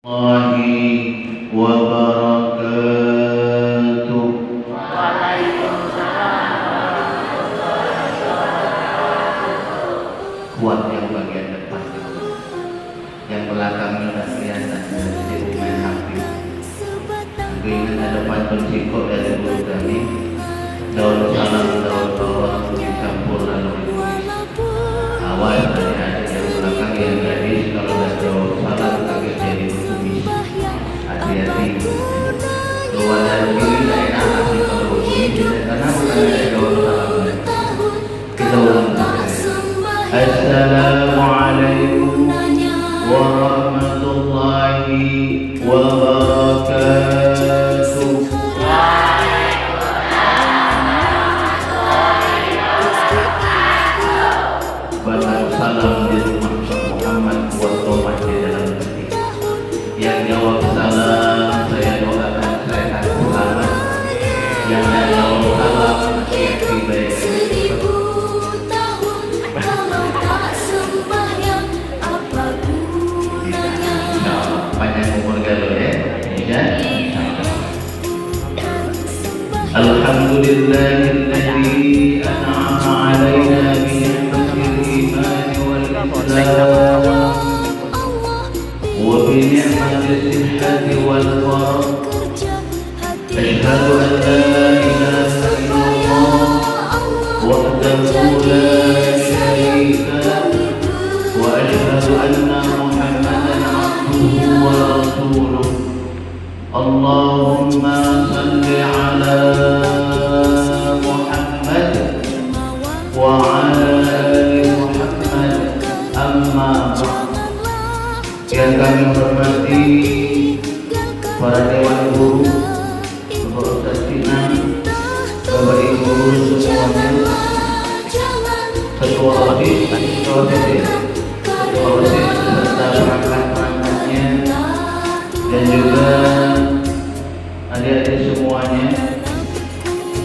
Warahmatullahi wabarakatuh. Kuat yang bagian depan, yang belakangnya udah kelihatan dari rumah hati. Ingin ada pantun sikok dari guru kami. Daun salam, daun bawang, dicampur lalu ditumis. Awal tadi ada yang belakang yang gadis, kalau ada daun salam kaget jadi bertumis. Hati-hati. Keluar dari kiri tidak enak nasi kalau bertumis, karena bukan ada daun salam. Kita ulang lagi. Assalamualaikum warahmatullahi wabarakatuh. Balas salam di rumah Muhammad buat tomat di dalam hati. Yang jawab salam saya doakan sehat selamat. Yang tidak jawab salam hati-hati baik. Panjang umur galau ya. Alhamdulillahilladzi an'ama 'alaina bi ni'matil iman wal islam wa bi ni'matis sihhati wal farah. Asyhadu an la ilaha illallah wahdahu la syarika lahu wa asyhadu anna Muhammadan 'abduhu wa rasuluh. Allahumma salli ala Muhammad wa ala ali Muhammad, amma ba'd. Yang kami hormati para dewan guru, Bapak Ustaz Sinan, Bapak Ibu guru semuanya, Ketua OSIS, Ketua OSIS beserta perangkat-perangkatnya, dan juga adik-adik semuanya.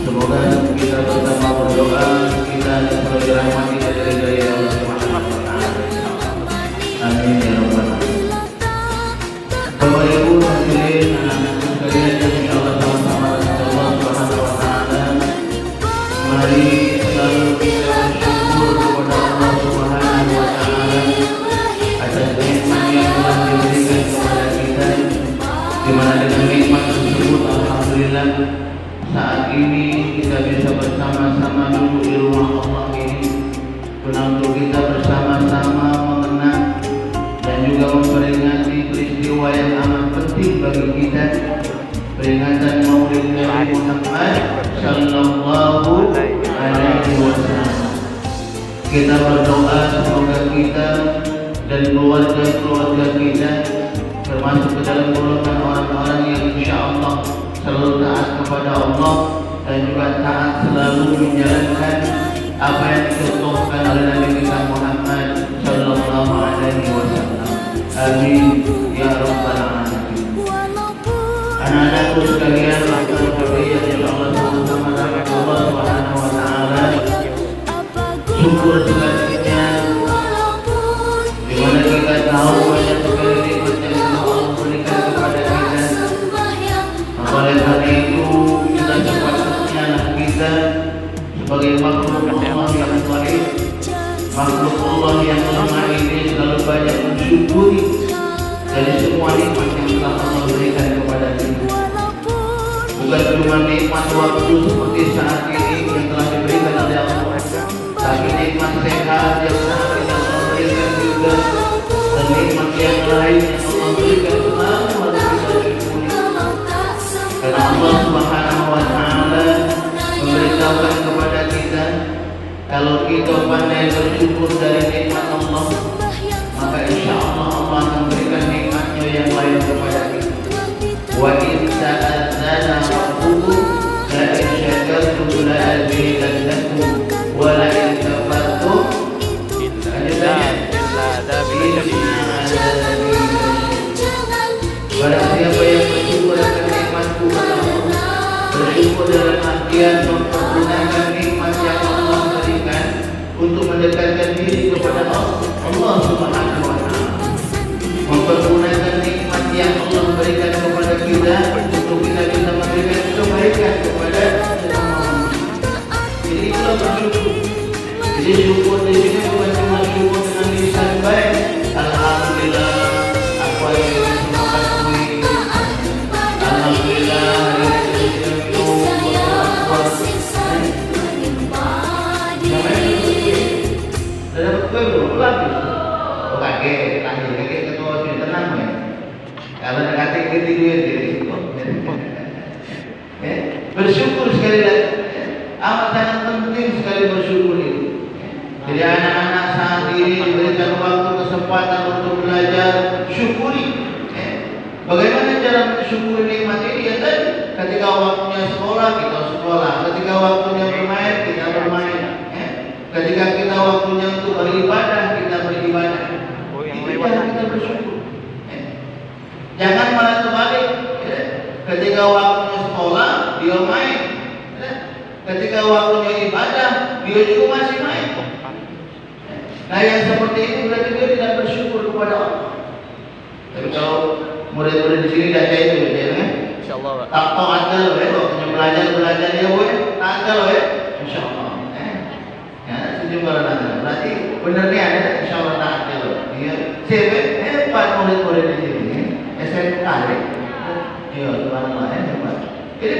Semoga kita bersama berdoa kita selalu dirahmati dari daya Allah Subhanahu wa taala. Amin ya rabbal alamin. Bapak Ibu hadirin, anak-anak sekalian yang insyaallah sama-sama Allah Subhanahu wa taala, mari selalu kita bersyukur kepada Allah Subhanahu wa taala atas nikmat yang telah diberikan kepada kita, di mana dengan nikmat tersebut alhamdulillah saat ini kita bisa bersama-sama duduk di rumah Allah ini, untuk kita bersama-sama mengenang dan juga memperingati peristiwa yang amat penting bagi kita, peringatan Maulid Nabi Muhammad sallallahu alaihi wasallam. Kita berdoa semoga kita dan keluarga-keluarga kita termasuk ke dalam golongan orang-orang yang insyaallah selalu taat kepada Allah dan juga taat selalu menjalankan apa yang dicontohkan oleh Nabi kita Muhammad sallallahu alaihi wasallam. Amin ya rabbal alamin. Anak-anakku sekalian, rahmatullahi yang Allah sama-sama rahmat Allah Subhanahu wa taala. Syukur selanjutnya di mana kita tahu banyak sekali nikmat yang Allah berikan kepada kita. Oleh karena itu kita sepatutnya kita sebagai makhluk Allah yang baik, makhluk Allah yang lemah ini selalu banyak mensyukuri dari semua nikmat yang telah Allah berikan kepada kita. Bukan cuma nikmat waktu seperti saat ini yang telah diberikan oleh Allah, tapi nikmat sehat yang saat ini Allah berikan juga, dan nikmat yang lain yang Allah berikan selalu harus kita syukuri. Karena Allah Subhanahu wa taala memberitahukan kepada kita, kalau kita pandai bersyukur dari nikmat Allah, maka insyaallah Allah akan berikan nikmatnya yang lain kepada kita. Wa in ta'azzana rabbukum la in syakartum la azidannakum wa la in kafartum barang siapa yang bersyukur akan nikmatku, bersyukur dalam artian mempergunakan nikmat yang Allah berikan untuk mendekatkan diri kepada Allah Subhanahu wa taala. mempergunakan nikmat yang Kalau ada gitu duit bersyukur sekali lagi. Amat sangat penting sekali bersyukur itu. Jadi anak-anak saat ini diberikan waktu kesempatan untuk belajar, syukuri. Bagaimana cara mensyukuri nikmat ini? Ya tadi, ketika waktunya sekolah kita sekolah, ketika waktunya bermain kita bermain, ketika kita waktunya untuk beribadah kita beribadah. Itu cara kita bersyukur. Jangan malah terbalik. Ketika waktunya sekolah dia main, ketika waktunya ibadah dia juga masih main. Nah yang seperti ini berarti dia tidak bersyukur kepada Allah. Tapi kalau murid-murid di sini dah kayak itu ya kan? Insyaallah. Tak taat kalau waktunya belajar dia boleh taat kalau insyaallah. Ya sejumlah nanti. Berarti benar nih ada insyaallah taat kalau. Dia hebat murid-murid di sini. SMK ya. Ya subhanallah hebat. Jadi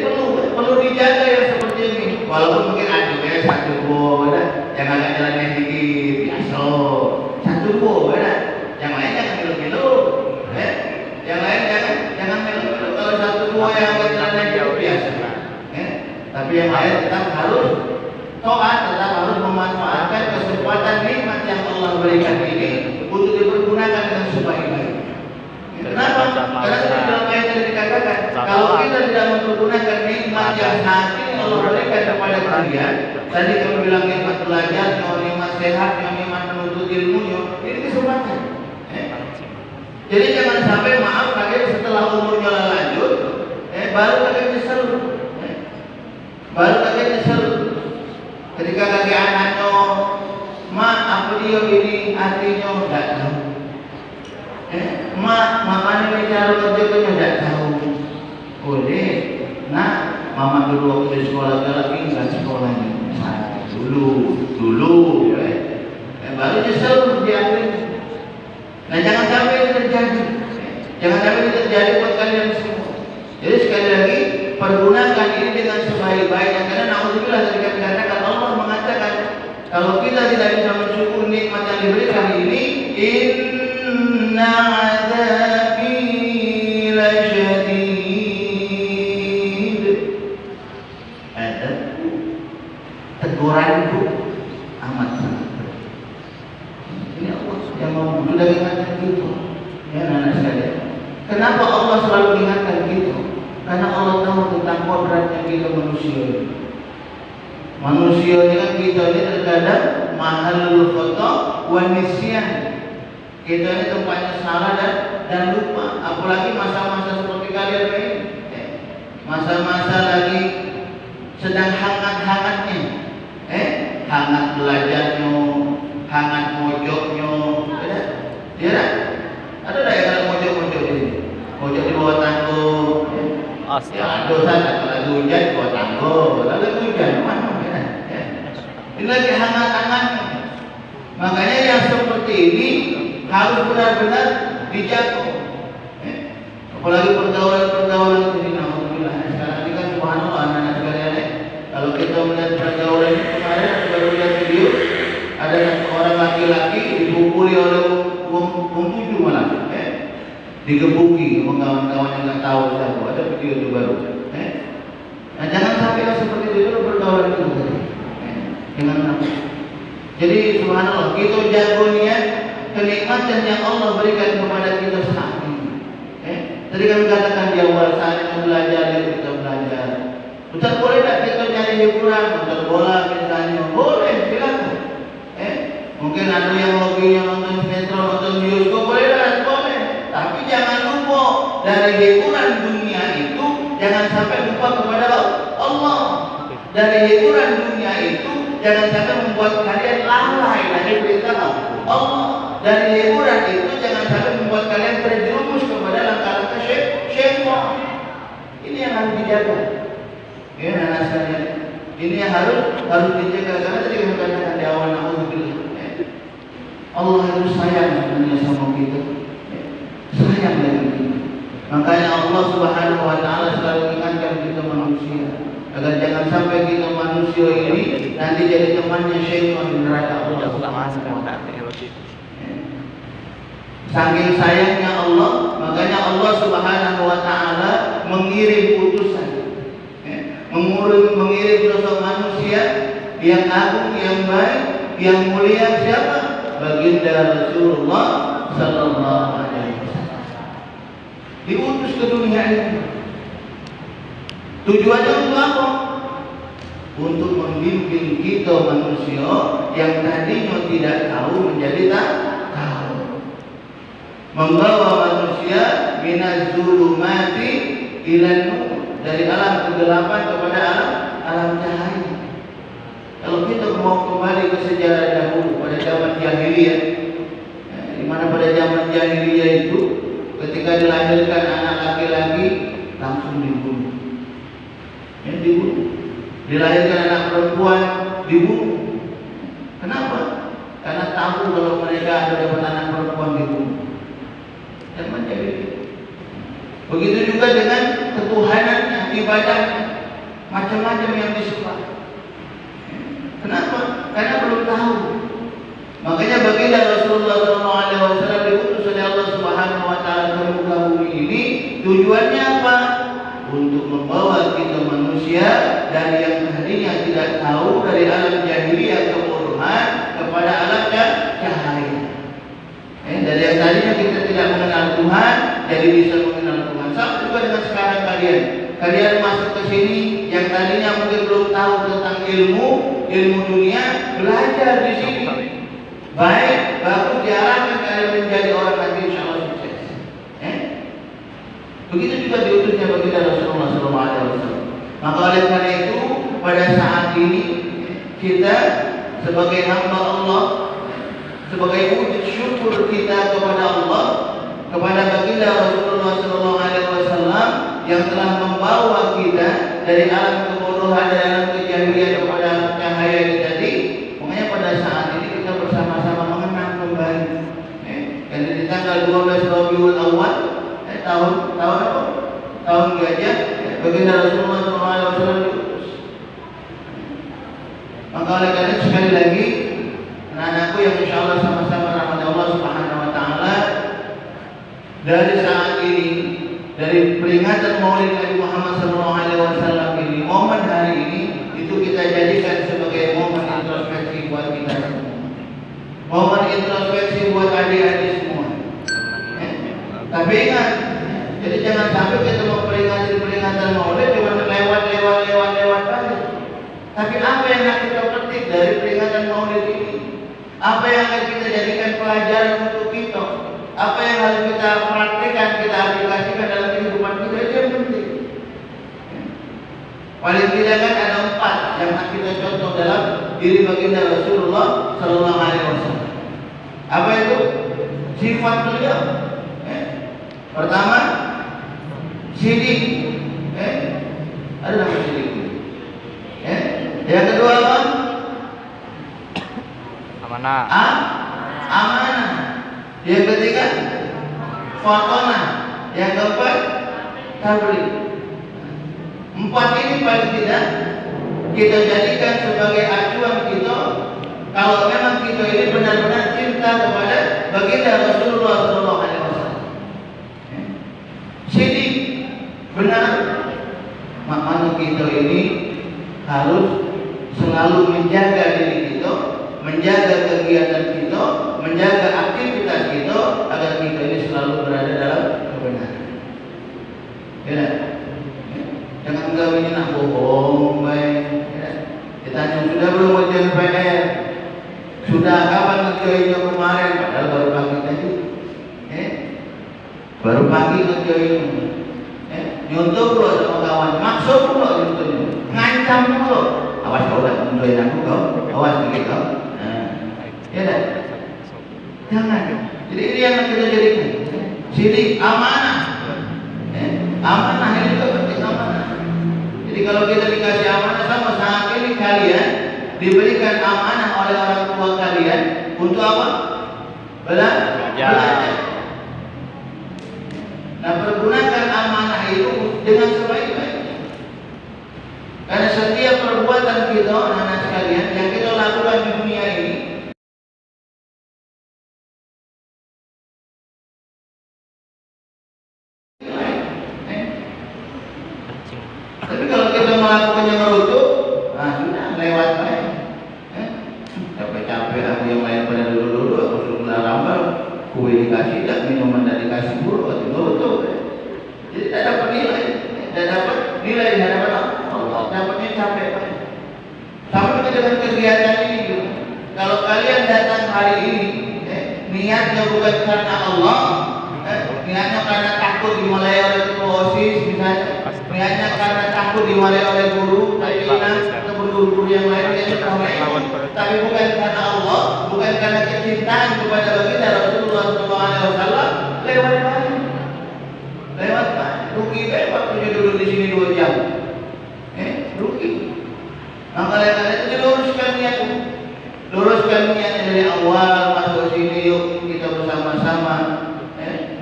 perlu dijaga yang seperti ini. Walaupun mungkin ada satu bo, yang agak jalannya sedikit, satu bo, yang lain jangan kilo-kilo, yang lain jangan kilo-kilo. Kalau satu bo yang agak jalannya jauh biasa, tapi yang lain tetap harus taat, tetap harus memanfaatkan kesempatan nikmat yang Allah berikan ini untuk dipergunakan dengan sebaik-baiknya. Kenapa? Karena dalam ayat yang dikatakan, kalau kita tidak mempergunakan nikmat yang saat ini Allah berikan kepada kalian, tadi kami bilang nikmat belajar, nikmat sehat, nikmat menuntut ilmunya, ini kesempatan. Jadi jangan sampai maaf kalian setelah umurnya lanjut, baru kalian nyesel, baru kalian nyesel. Ketika kakek anaknya, mak apa dia ini artinya tidak tahu. Mak, makanya cara kerjanya tidak tahu. Boleh, nah, mama dulu waktu di sekolah lagi nggak sekolahnya. Dulu, baru nyesel diambil. Nah, jangan sampai itu terjadi. Jangan sampai itu terjadi buat kalian semua. Jadi sekali lagi, pergunakan ini dengan sebaik-baiknya. Karena naudzubillah tadi kami katakan Allah mengatakan kalau kita tidak bisa mensyukur nikmat yang diberikan ini, inna azabi lasyadid. Adabku, teguranku amat sangat berat. Ini Allah yang mau sudah ingatkan gitu. Ya anak sekalian. Kenapa Allah selalu ingatkan gitu? Karena Allah tahu tentang kodratnya kita manusia. Manusia ini kan kita ini terkadang mahalul khata wa nisyan. Kita ini tempatnya salah dan lupa. Apalagi masa-masa seperti kalian ini, masa-masa lagi sedang hangat-hangatnya, hangat belajarnya, hangat mojoknya, ya, ada tak yang kalau mojok-mojok ini, mojok di bawah tangga, ya dosa kalau lagi hujan di bawah tangga, lalu hujan mana? Ini lagi hangat-hangatnya. Makanya yang seperti ini harus benar-benar dijaga. Apalagi pergaulan-pergaulan ini, alhamdulillah. Sekarang ini kan subhanallah anak-anak sekalian. Kalau kita melihat pergaulan ini kemarin baru lihat video, ada seorang laki-laki dipukuli oleh pembunuh malah, digebuki sama kawan-kawan yang nggak tahu siapa. Ada video itu baru. Nah jangan sampai seperti itu pergaulan itu tadi. Jangan sampai. Jadi subhanallah kita jago niat kenikmatan yang Allah berikan kepada kita saat ini. Tadi kami katakan di awal saat belajar kita belajar. Ustaz boleh tak kita nyari hiburan, nonton bola misalnya? Boleh, silakan. Mungkin ada yang hobinya nonton sinetron, nonton bioskop, boleh. Tapi jangan lupa dari hiburan dunia itu jangan sampai lupa kepada Allah. Dari hiburan dunia itu jangan sampai membuat kalian lalai dari perintah Allah. Dari hiburan itu jangan sampai membuat kalian terjerumus kepada langkah-langkah syaitan. Ini yang harus dijaga. Ya, anak sekalian. Ini yang harus dijaga karena tadi kami katakan di awal naudzubillah. Allah itu sayang sebenarnya sama kita. Sayang dengan kita. Makanya Allah Subhanahu wa taala selalu ingatkan kita manusia agar jangan sampai kita manusia ini nanti jadi temannya syaitan di neraka Allah. Saking sayangnya Allah makanya Allah Subhanahu wa taala mengirim utusan, mengirim sosok manusia yang agung, yang baik, yang mulia. Siapa? Baginda Rasulullah sallallahu alaihi wasallam. Diutus ke dunia ini. Tujuannya untuk apa? Untuk membimbing kita manusia yang tadinya tidak tahu menjadi tahu. Membawa manusia minaz zulumati ilan nur, dari alam kegelapan kepada alam cahaya. Kalau kita mau kembali ke sejarah dahulu pada zaman jahiliyah, di mana pada zaman jahiliyah itu ketika dilahirkan anak laki-laki langsung dibunuh. Dibunuh. Dilahirkan anak perempuan dibunuh. Kenapa? Karena tahu kalau mereka ada dapat anak perempuan dibunuh. Zaman jahiliyah. Begitu juga dengan ketuhanannya, ibadahnya, macam-macam yang disembah. Kenapa? Karena belum tahu. Makanya baginda Rasulullah SAW diutus oleh Allah Subhanahu wa taala ke muka bumi ini, tujuannya apa? Untuk membawa kita manusia dari yang tadinya tidak tahu, dari alam jahiliyah kebodohan kepada alam cahaya. Dari yang tadinya kita tidak mengenal Tuhan jadi bisa mengenal Tuhan. Sama juga dengan sekarang kalian masuk ke sini yang tadinya mungkin belum tahu tentang ilmu dunia, belajar di sini. Baik, bagus, diarahkan kalian menjadi orang nanti insyaallah sukses. Begitu juga diutusnya baginda Rasulullah SAW. Maka oleh karena itu pada saat ini kita sebagai hamba Allah, sebagai wujud syukur kita kepada Allah, kepada baginda Rasulullah SAW yang telah membawa kita dari alam kebodohan, dari alam kejahilian kepada cahaya ini tadi. Makanya pada saat ini kita bersama-sama mengenang kembali. Dan di tanggal 12 Rabiul Awal tahun apa? Tahun gajah, baginda Rasulullah SAW diutus. Maka oleh karena itu sekali lagi anak-anakku yang insyaallah sama-sama rahmat Allah Subhanahu wa taala, dari saat ini, dari peringatan Maulid Nabi Muhammad SAW ini, momen hari ini itu kita jadikan sebagai momen introspeksi buat kita semua. Momen introspeksi buat adik-adik semua. Tapi ingat, jadi jangan sampai kita mau peringatan Maulid cuma lewat saja. Tapi apa yang akan kita petik dari peringatan Maulid ini? Apa yang akan kita jadikan pelajaran untuk kita? Apa yang harus kita praktikkan, kita aplikasikan dalam kehidupan kita, itu yang penting. Paling tidak kan ada 4 yang akan kita contoh dalam diri baginda Rasulullah SAW. Apa itu? Sifat beliau. Pertama, sidik. Ada nama sidik. Yang kedua apa? Amanah. Amanah. Yang ketiga, fatonah. Yang keempat, tabligh. 4 ini paling tidak kita jadikan sebagai acuan kita kalau memang kita ini benar-benar cinta kepada baginda Rasulullah SAW. Sidik, benar. Makanya kita ini harus selalu menjaga diri kita, menjaga kegiatan kita, menjaga aktivitas kita agar kita ini selalu berada dalam kebenaran. Ya, jangan kau ini nak bohong, baik. Ditanya sudah belum ujian PR? Sudah kapan ngerjainnya kemarin? Padahal baru pagi tadi. Baru pagi ngerjainnya. Nyontoh dulu sama kawan, maksud dulu nyontohnya, ngancam dulu. Awas kau lah, nyontohin aku kau, awas begitu kau. Ya dah. Jangan. Jadi ini yang kita jadikan. Sidik, amanah. Amanah ini juga penting, amanah. Jadi kalau kita dikasih amanah, sama saat ini kalian diberikan amanah oleh orang tua kalian untuk apa? Belajar. Nah, pergunakan amanah itu dengan sebaik-baiknya. Karena setiap perbuatan kita, anak-anak sekalian, yang kita lakukan di dunia ini melakukannya merujuk, nah sudah lewat baik. Capek-capek aku yang lain pada dulu-dulu, aku suruh ngerambal, kue dikasih, tak minuman tak dikasih buruk, itu merujuk. Jadi tak dapat nilai, tak dapat nilai di hadapan Allah. Dapatnya capek baik. Sama dengan kegiatan ini juga. Kalau kalian datang hari ini, niatnya bukan karena Allah, niatnya karena takut dimulai oleh ketua OSIS misalnya, niatnya karena takut dimulai oleh guru, atau guru-guru yang lain yang tapi bukan karena Allah, bukan karena kecintaan kepada baginda Rasulullah SAW, lewat mana? Lewat mana? Rugi baik waktunya duduk di sini 2 jam. Rugi. Maka kalian itu diluruskan niatnya. Luruskan niatnya dari awal masuk sini, yuk kita bersama-sama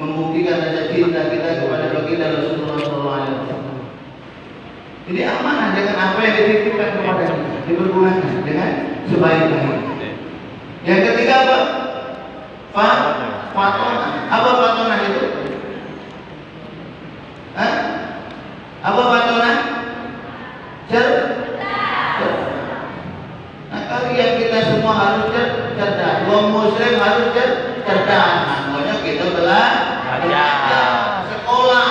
membuktikan rasa cinta kita kepada baginda Rasulullah SAW. Jadi amanah dengan apa yang dititipkan kepada kita, dipergunakan dengan sebaik-baiknya. Yang ketiga apa? Fatona. Apa fatona itu? Apa fatona? Nah, kalian kita semua harus cerdas. Wong muslim harus cerdas. Makanya kita belajar sekolah.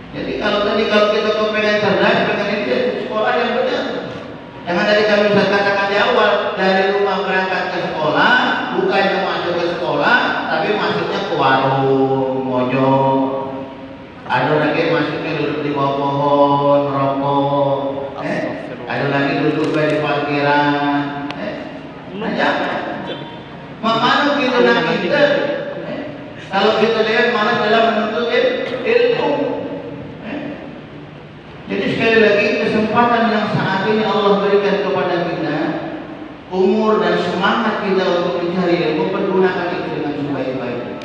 Jadi kalau kita pengen cerdas, pengen ini sekolah yang benar. Jangan dari kami katakan di awal, dari rumah berangkat ke sekolah, bukannya masuk ke sekolah, tapi masuknya ke warung, mojok. Ada lagi masuknya duduk di bawah pohon, rokok. Ada lagi duduk di parkiran. Nah, jangan. Makanya kita nak kita. Kalau kita lihat malas dalam menuntut ilmu. Jadi sekali lagi kesempatan yang saat ini Allah berikan kepada kita, umur dan semangat kita untuk mencari ilmu, pergunakan itu dengan sebaik-baiknya.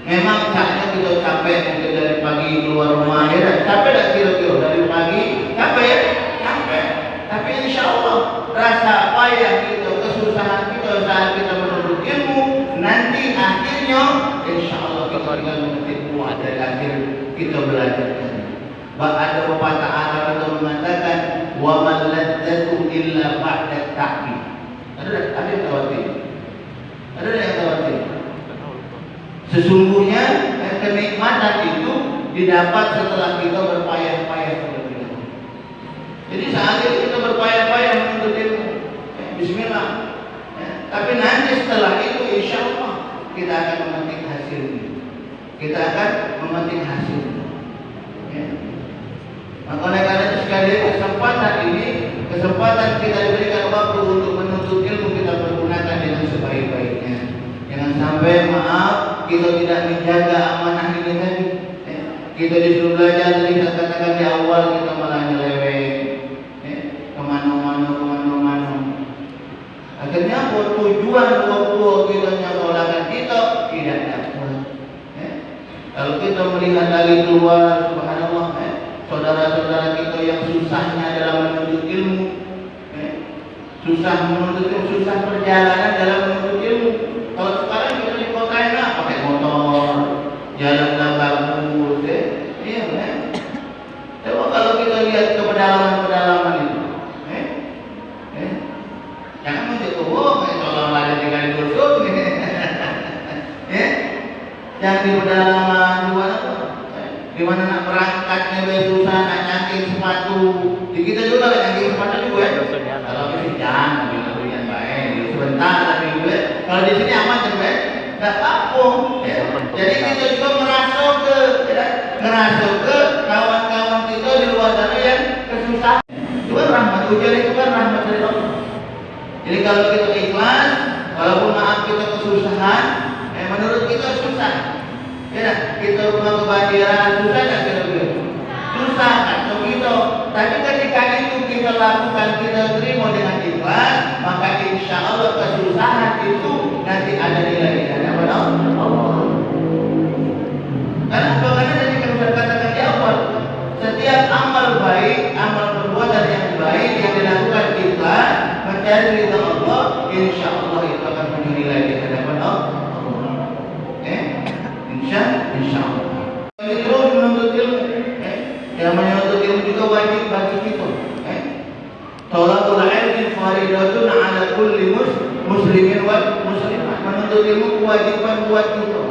Memang saatnya kita capek mungkin dari pagi keluar rumah, capek tak kira-kira dari pagi, capek ya? Capek. Tapi insya Allah rasa payah kita, kesusahan kita saat kita menuntut ilmu, nanti akhirnya insya Allah kita akan memetik buah dari akhir kita belajar. Ada pepatah Arab yang mengatakan wa man ladzatu illa ba'da ta'bid. Ada yang khawatir. Ada yang khawatir. Sesungguhnya kenikmatan itu didapat setelah kita berpayah-payah terlebih dahulu. Jadi saat ini kita berpayah-payah menuntut ilmu. Bismillah. Tapi nanti setelah itu insya Allah kita akan memetik hasilnya. Kita akan memetik hasilnya. Maka oleh karena itu sekali kesempatan ini, kesempatan kita diberikan waktu untuk menuntut ilmu, kita pergunakan dengan sebaik-baiknya. Jangan sampai maaf kita tidak menjaga amanah ini tadi. Kita disuruh belajar, tadi saya katakan di awal kita malah nyeleweng, kemana-mana. Akhirnya tujuan waktu kita nyampolakan kita tidak dapat. Kalau kita melihat lagi keluar, subhanallah, saudara-saudara kita yang susahnya dalam menuntut ilmu, susah menuntut ilmu, susah perjalanan dalam menuntut ilmu. Kalau sekarang kita di kota enak, pakai motor, jalan bagus, iya kan? Coba kalau kita lihat ke pedalaman itu, jangan menjatuh, kayak seolah-olah ada tinggal di dusun, jangan di pedalaman di mana nak berangkatnya susah, nak nyangking sepatu. Di kita juga nyangking sepatu juga ya. Kalau di sini jangan, yang baik, sebentar tapi juga. Kalau di sini aman kan, nggak apa-apa. Jadi kita juga merasa ke kawan-kawan kita di luar sana yang kesusahan. Itu kan rahmat, ujian itu kan rahmat dari Allah. Jadi kalau kita ikhlas, walaupun maaf kita kesusahan, menurut kita susah. Ya, kita rumah kebanjiran susah tak kira-kira? Susah kan kita. Tapi ketika itu kita lakukan, kita terima dengan ikhlas, maka insya Allah kesusahan itu nanti ada nilai di hadapan Allah. Karena bagaimana tadi kami katakan di awal, setiap amal baik, amal perbuatan yang baik yang dilakukan ikhlas, mencari ridha Allah, insya Allah itu akan punya nilai di hadapan Allah. Insya Allah. Terus menuntut ilmu, yang menuntut ilmu ini juga wajib bagi kita. Thalabul ilmi faridatun ala kulli muslimin wal muslimat. Menuntut ilmu kewajiban buat kita.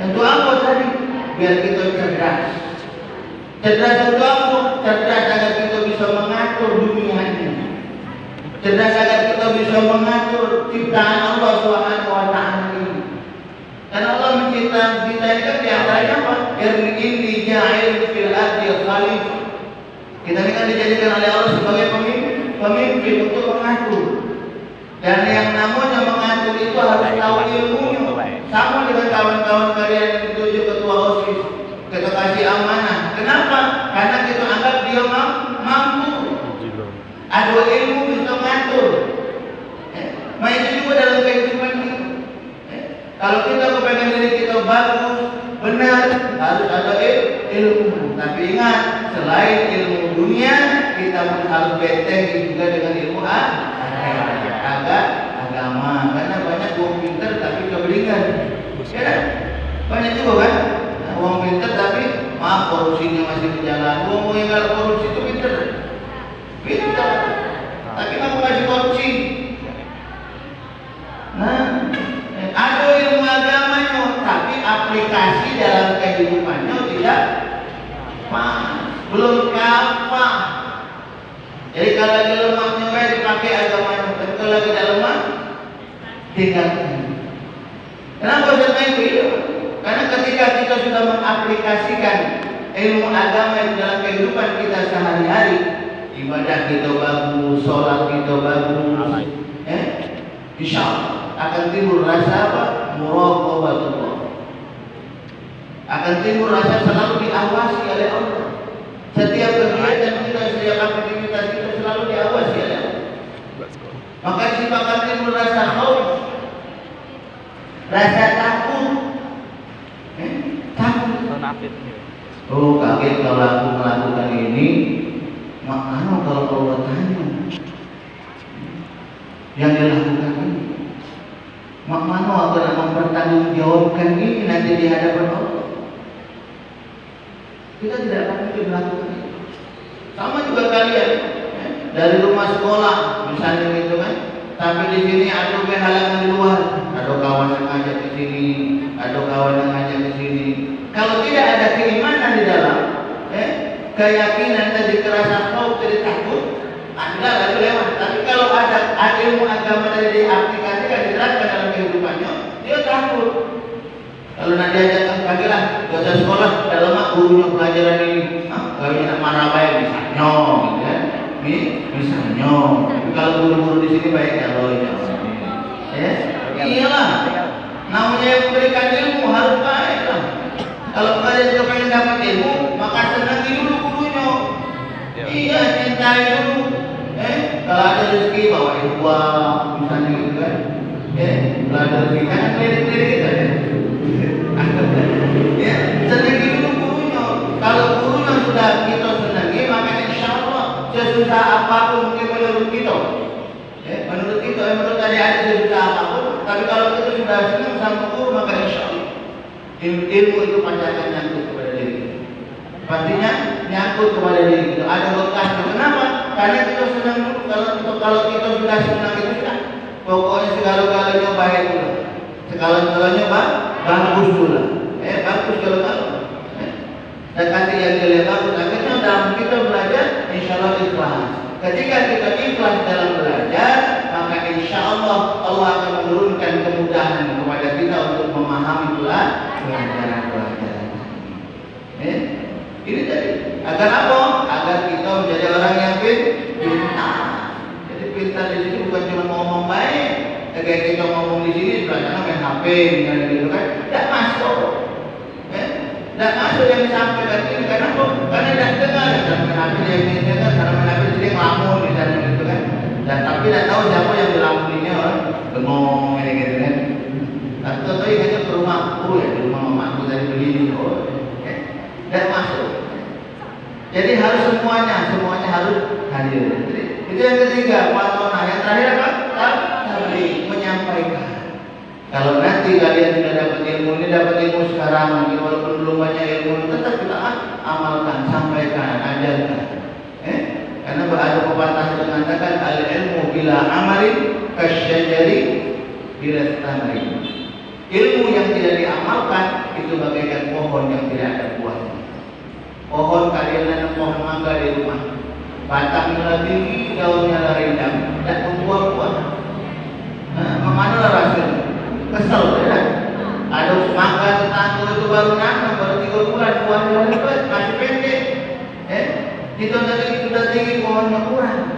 Untuk apa tadi? Biar kita cerdas. Cerdas untuk apa? Cerdas agar kita bisa mengatur dunia ini. Cerdas agar kita bisa mengatur ciptaan Allah Subhanahu wa taala ini. Dan Allah mencipta kita ini kan diantaranya apa? Inni ja'il fil ardi khalifah. Kita ini kan dijadikan oleh Allah sebagai pemimpin untuk mengatur. Dan yang namanya mengatur itu harus tahu ilmunya. Sama dengan kawan-kawan kalian yang ditunjuk ketua OSIS, kita kasih amanah. Kenapa? Karena kita anggap dia mampu. Ada ilmu bisa mengatur. Itu juga dalam kehidupan kita. Kalau kita kepengen diri kita bagus, benar, harus ada ilmu. Tapi ingat, selain ilmu dunia, kita pun harus beteng juga dengan ilmu agama. Karena banyak uang pintar tapi kebelingan. Ya, banyak juga kan? Uang pintar tapi maaf korupsinya masih berjalan. Uang yang kalau korupsi itu pintar. Tapi kamu masih korupsi. Nah, ada ilmu agamanya, tapi aplikasi dalam kehidupannya tidak belum kapal. Jadi kalau lagi lemahnya dipakai agamanya, tapi kalau lagi tidak lemah tinggalkan. Kenapa saya main itu? Karena ketika kita sudah mengaplikasikan ilmu agama yang dalam kehidupan kita sehari-hari, ibadah kita bagus, sholat kita bagus, insya Allah akan timbul rasa apa? Muraqabatullah. Akan timbul rasa selalu diawasi oleh Allah. Setiap kegiatan kita, setiap aktivitas kita selalu diawasi oleh Allah. Maka akan timbul rasa khauf, rasa takut. Takut. Oh, kaget kalau aku melakukan ini. Makanya kalau Allah tanya yang dilakukan ini, makanya akan mempertanggungjawabkan ini nanti di hadapan Allah. Kita tidak akan mungkin melakukan itu. Sama juga kalian dari rumah sekolah misalnya gitu kan, tapi di sini ada halangan di luar, ada kawan yang ngajak ke sini, ada kawan yang ngajak ke sini. Kalau tidak ada keimanan di dalam, keyakinan tadi kerasa khauf, tadi takut, Anda lalu lewat. Tapi kalau ada ilmu agama dari diaplikasikan, diterapkan dalam kehidupannya, dia takut. Kalau nanti diajak kagilah, gak usah sekolah, dalam gurunya pelajaran ini, kalau nak marah baik misalnya, gitu kan? Misalnya, kalau guru-guru di sini baik kalau iyalah, namanya yang memberikan ilmu harus baik lah. Kalau kalian juga pengen dapat ilmu, maka senangi dulu gurunya. Iya, cintai dulu. Kalau ada rezeki bawain uang, misalnya gitu kan. Kalau ada rezeki kan keliling-keliling kita. Ya, senangi dulu gurunya. Kalau gurunya sudah kita senangi, maka insya Allah sesusah apapun mungkin menurut kita. Menurut kita, menurut adik-adik sesusah apapun. Tapi kalau kita sudah senang sama guru, maka insya Allah ilmu itu pasti akan nyangkut kepada diri kita. Pastinya nyangkut kepada diri kita. Ada bekasnya. Kenapa? Karena kita senang dulu. Kalau kita sudah senang itu sudah. Pokoknya segala-galanya baik dulu. Segala-galanya bagus dulu. Bagus kalau dan nanti yang dilihat bagus. Akhirnya dalam kita belajar, insya Allah ikhlas. Ketika kita ikhlas dalam belajar, maka insya Allah Allah akan menurunkan kemudahan kepada kita untuk memahami pelajaran-pelajaran. Ini tadi agar apa? Agar kita menjadi orang yang pintar. Jadi pintar di sini bukan cuma ngomong baik. Kayak kita ngomong di sini belajarnya main HP, misalnya gitu kan? Tidak masuk. Tidak masuk yang disampaikan ini. Kenapa? Karena tidak dengar. Dan main HP dia ingin dengar. Karena main HP jadi ngelamun misalnya gitu kan? Dan tapi tidak tahu siapa yang dilamuninya bengong gitu kan? Atau tadi hanya ke rumahku ya, di rumah mamaku tadi begini. Dan masuk. Jadi harus semuanya harus hadir. Jadi, itu yang ketiga, watona. Yang terakhir apa? Tabligh, menyampaikan. Kalau nanti kalian sudah dapat ilmu ini, dapat ilmu sekarang, walaupun belum banyak ilmu, tetap kita amalkan, sampaikan, ajarkan. bila amalin kasyajari bila tamrin. Ilmu yang tidak diamalkan itu bagaikan pohon yang tidak ada buahnya. Pohon kalian nanam pohon mangga di rumah, batangnya tinggi, daunnya rindang, dan membuah buah. Mana rasanya? Kesel ya? Ada mangga tetangga itu baru nanam, baru 3 bulan, buahnya lebat, masih pendek. Kita sudah tinggi, pohonnya kurang,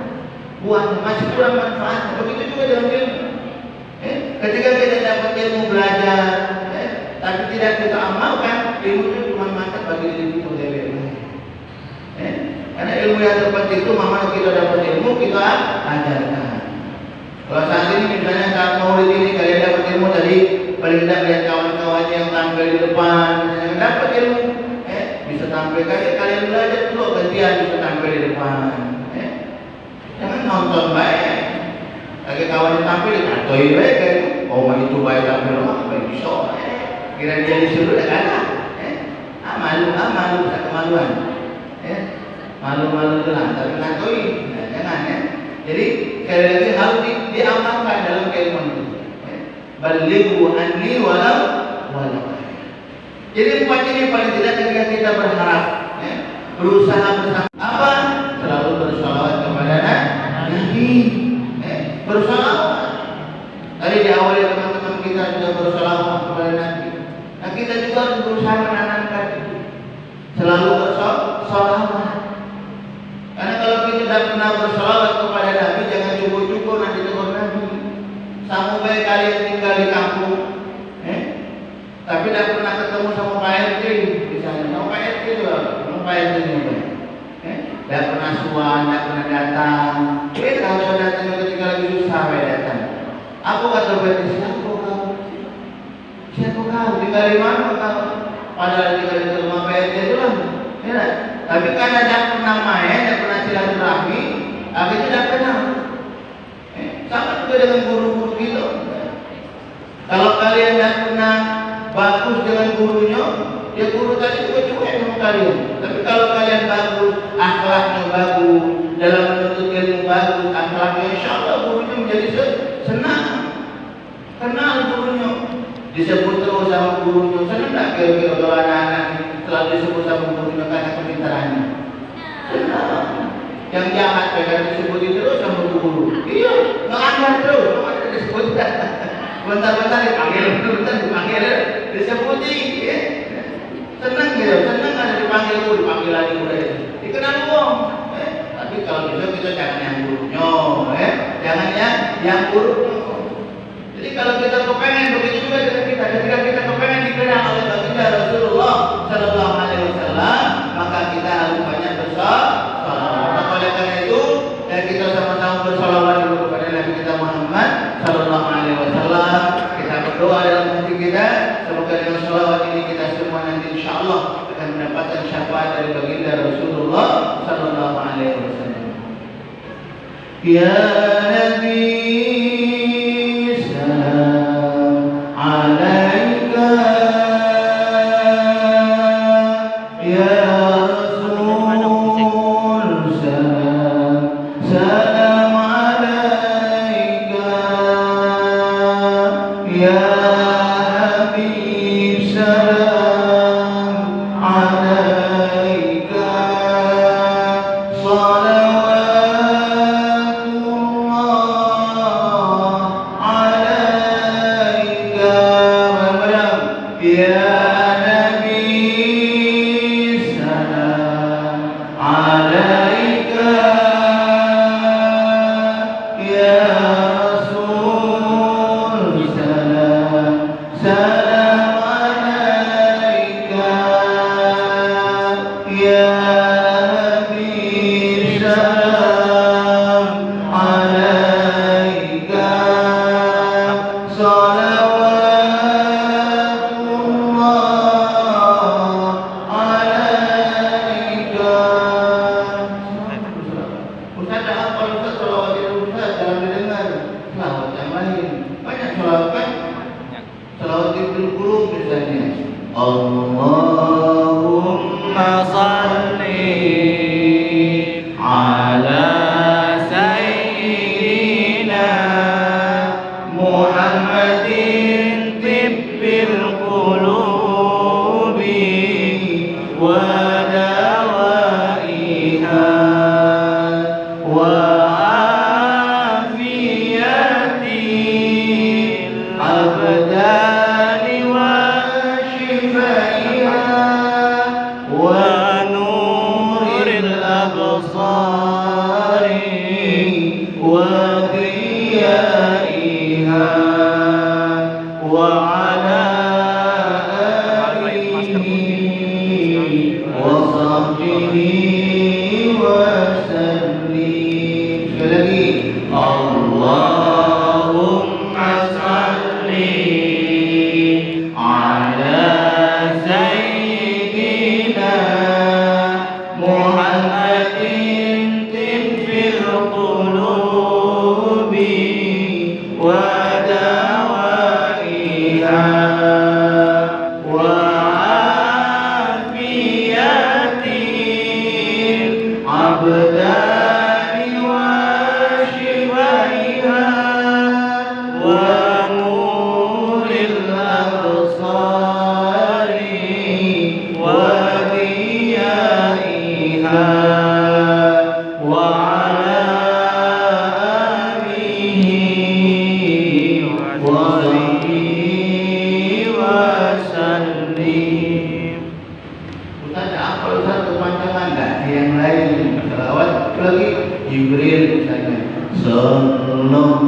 buahnya masih kurang manfaatnya. Begitu juga dengan ilmu. Ketika kita dapat ilmu belajar, tapi tidak kita amalkan, ilmu itu cuma mantap bagi diri kita sendiri. Karena ilmu yang terpenting itu, mama kita dapat ilmu kita ajarkan. Kalau saat ini misalnya saat maulid ini kalian dapat ilmu tadi, paling tidak lihat kawan-kawannya yang tampil di depan, yang dapat ilmu, bisa tampil kalian belajar dulu, gantian bisa tampil di depan. Jangan nonton baik. Lagi kawan yang tampil dikatoi baik kan, oh itu baik tampil baik bisa. Kira dia disuruh dah kalah. Malu, tak kemaluan. Malu-malu lah, tapi katoi, jangan ya. Jadi sekali lagi harus diamalkan dalam keilmuan itu. Balighu anni walau. Jadi 4 ini paling tidak ketika kita berharap, berusaha bersama apa? Selalu bersalawat kepada Nabi. Bersalawat. Tadi di awal teman-teman kita sudah bersalawat kepada Nabi. Nah kita juga harus berusaha menanamkan itu. Selalu bersalawat. Karena kalau kita tidak pernah bersalawat kepada Nabi, jangan cukup-cukup nanti tegur Nabi. Sama baik kalian tinggal di kampung, tapi tidak pernah ketemu sama Pak RT, misalnya sama Pak RT juga, sama Pak RT juga. Tidak pernah suan, tidak pernah datang. Kalau saya datang ketika lagi susah, saya datang. Aku kata berarti siapa kau? Siapa kau? Tinggal di mana kau? Padahal tinggal di rumah Pak RT itu lah. Tapi karena tidak pernah main, tidak pernah silaturahmi, akhirnya tidak kenal. Sama juga dengan guru-guru kita. Kalau kalian tidak pernah bagus dengan gurunya, ya guru tadi juga cuek sama kalian. Tapi kalau kalian bagus, akhlaknya bagus, dalam menuntut ilmu bagus, akhlaknya insya Allah gurunya menjadi senang. Kenal gurunya, disebut terus sama gurunya. Senang tak kira-kira kalau anak-anak selalu disebut sama gurunya karena kepintarannya? Senang. Yang jahat mereka disebut terus sama guru. Iya, melanggar terus, ada disebut. Bentar-bentar dipanggil, bentar dipanggil, disebuti. Senang gitu, senang ada dipanggil lagi udah dikenal dong. Tapi kalau bisa kita jangan yang gurunya, jangan yang gurunya. Jadi kalau kita kepengen begitu juga dengan kita, ketika kita kepengen dikenal oleh baginda Rasulullah Sallallahu Alaihi Wasallam, maka kita harus banyak bersalawat. Oleh karena itu, dan kita sama-sama bersalawat dulu kepada Nabi kita Muhammad Sallallahu Alaihi Wasallam. Kita berdoa dalam hati kita, semoga dengan salawat ini kita semua nanti insya Allah akan mendapatkan syafaat dari baginda Rasulullah Sallallahu Alaihi Wasallam. Ya Nabi, salam alaika. Ya Allahumma salli ala sayyidina ودوائها وعافية الأبدان وشفائها ونور الأبصار وضيائها وعلى آله وصحبه وسلم. Sekali lagi, Allahumma salli ala sayyidina Muhammadin tibbil qulubi wa dawaiha wa afiyatil abdani wa shifaiha wa nuril absari wa diyaiha wa ala alihi wa sahbihi wa sallim. Ustaz apa Ustaz kepanjangan enggak? Yang lain selawat lagi Jibril misalnya. Sallallahu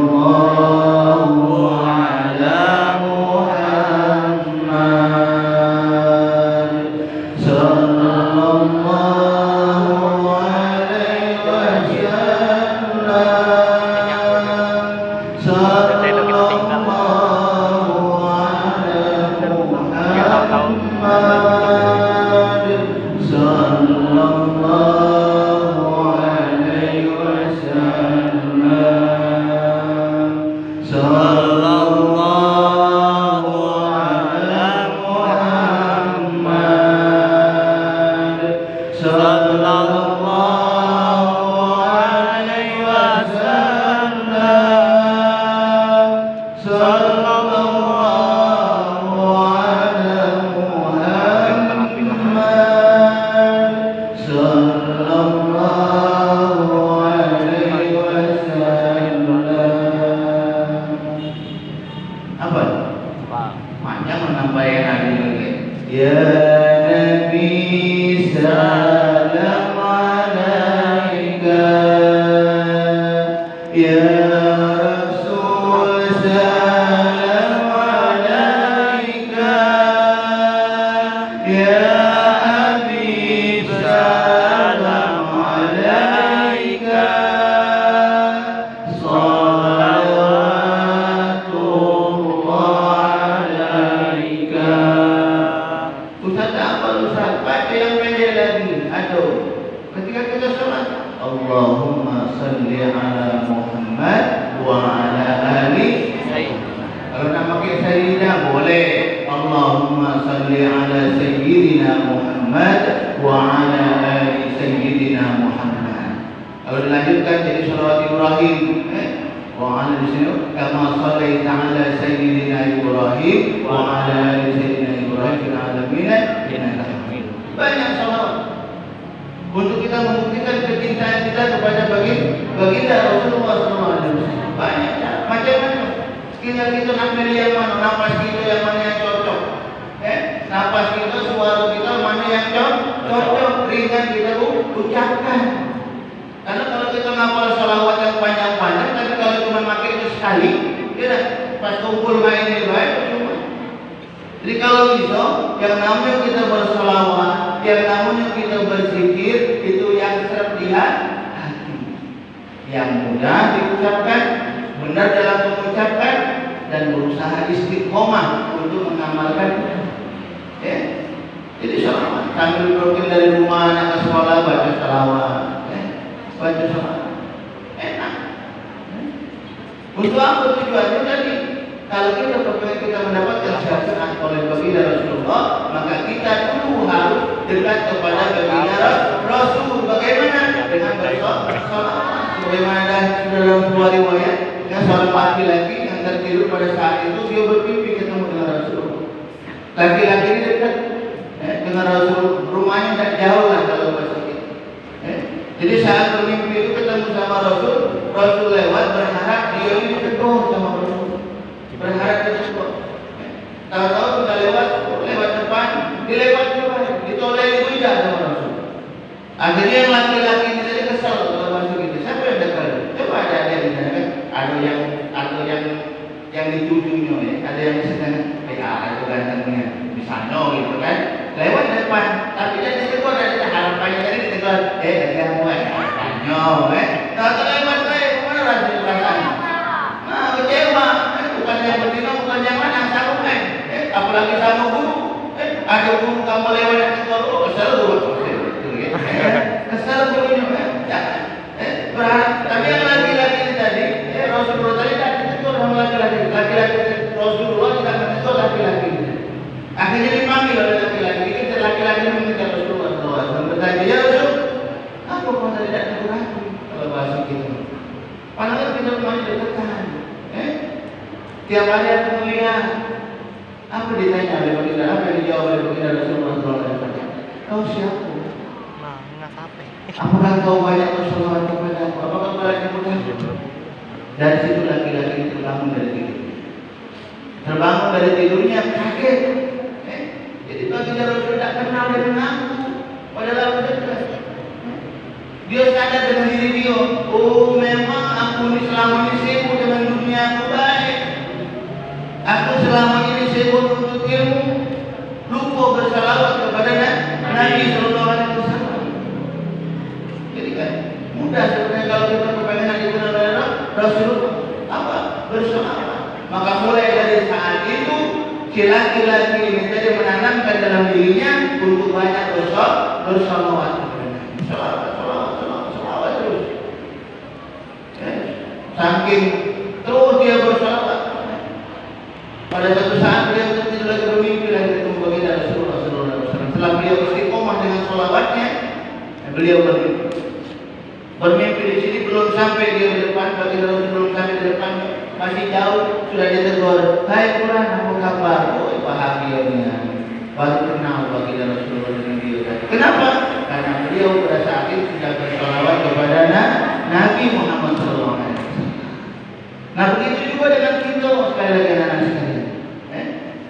ala Muhammad sallallahu alaihi wasallam sallallahu ala Muhammad sallallahu alaihi wasallam sallallahu ala Muhammad sallallahu alaihi wasallam sallallahu ala Muhammad sallallahu alaihi wasallam. Apa? Panjang menambah yang ada lagi. Ya Nabi salam alaika, ya Rasul salam alaika, ya Habib salam alaika, salawatullah alaika. Ustaz apa Ustaz? Baca yang pendek lagi. Aduh. Ketika kita sholat, Allahumma salli ala Muhammad wa ala ali. Kalau nak pakai sayyidina boleh. Allahumma salli ala sayyidina Muhammad wa ala ali sayyidina Muhammad. Kalau dilanjutkan jadi sholawat Ibrahim, wa ala di sini kama shallaita ala sayyidina Ibrahim wa ala ali sayyidina Ibrahim fil alamin innaka Hamidum. Banyak sholawat untuk kita membuktikan kecintaan kita kepada baginda Rasulullah SAW. Banyak macam-macam. Tinggal kita nak pilih yang mana, nafas kita yang mana yang cocok. Nafas kita, suara kita mana yang cocok, ringan kita ucapkan. Karena kalau kita ngapal sholawat yang panjang-panjang, tapi kalau cuma pakai itu sekali, tidak pas kumpul main di luar cuma. Jadi kalau bisa, yang namanya kita bersolawat, yang namanya kita berzikir, itu yang serap di hati, yang mudah diucapkan, benar dalam mengucapkan, dan berusaha istiqomah untuk mengamalkan. Jadi sholawat sambil berukin dari rumah anak ke sekolah baca sholawat, baca sholawat, enak. Untuk apa tujuannya tadi? Kalau kita mendapatkan syafaat oleh baginda Rasulullah, maka kita dulu harus dekat kepada baginda Rasul. Bagaimana? Dengan bersolat. Sebagaimana dalam sebuah riwayat, seorang laki-laki yang tertidur pada saat itu dia bermimpi ketemu dengan Rasulullah. Laki-laki ini dekat dengan Rasul, rumahnya tidak jauh lah kalau bahasa kita. Jadi saat bermimpi itu ketemu sama Rasul, Rasul lewat berharap dia ini ditegur sama Rasul, berharap ditegur. Tahu-tahu sudah lewat depan, dilewat juga, ditoleh juga sama Rasul. Akhirnya yang laki-laki ini tadi kesal kalau masuk itu. Siapa yang dekat? Coba ada di sana kan? Ada yang ditujunya ya, ada yang sedang itu gantengnya, misalnya gitu kan. Lewat depan, tapi dia ditegur, ada harapannya tadi ditegur. Dari yang buat harapannya, tahu lewat mana Rasul rasanya? Nah, kecewa. Bukan yang betina, bukan yang mana, sama kan? Apalagi sama guru. Ada guru kamu lewat yang tegur, kesal dulu. Kesal gurunya, berharap. Tapi yang laki-laki ini tadi, Rasulullah tadi tidak ditegur sama laki-laki. Laki-laki Rasulullah tidak menegur laki-laki. Akhirnya dipanggil oleh laki-laki. Kita laki-laki meminta Rasulullah SAW bertanya, ya Rasul, apa kau tidak tegur aku? Kalau bahasa kita, padahal kita masih dekat. Tiap hari aku melihat. Apa ditanya oleh baginda? Apa yang dijawab oleh baginda Rasulullah SAW? Kau siapa? Apakah kau banyak bersolawat kepada aku? Apakah kau banyak bersolawat? Dari situ laki-laki terbangun dari tidur. Terbangun dari tidurnya kaget. Jadi baginda Rasul tidak kenal dengan aku. Padahal aku dekat. Dia sadar dengan diri dia. Oh, memang aku ini selama ini sibuk dengan dunia aku baik. Aku selama ini sibuk untuk ilmu. Lupa bersalawat kepada Nabi Sallallahu Alaihi Wasallam. Jadi kan mudah sebenarnya kalau kita kepengen dikenal oleh Rasul apa? Bersalawat. Maka mulai dari saat itu si laki-laki ini tadi menanamkan dalam dirinya untuk banyak bersalawat. Salawat terus. Saking terus dia bersalawat. Pada suatu saat beliau tidak lagi bermimpi lagi ketemu baginda Rasulullah SAW. Setelah beliau istiqomah dengan sholawatnya, beliau bermimpi di sini belum sampai dia di depan, baginda Rasul belum sampai di depan, masih jauh sudah ditegur. Hai Quran, apa kabar? Oh bahagianya, baru kenal baginda Rasulullah dengan dia. Kenapa? Karena beliau pada saat itu sudah bersholawat kepada Nabi Muhammad SAW. Nah begitu juga dengan kita sekali lagi anak-anak sekalian.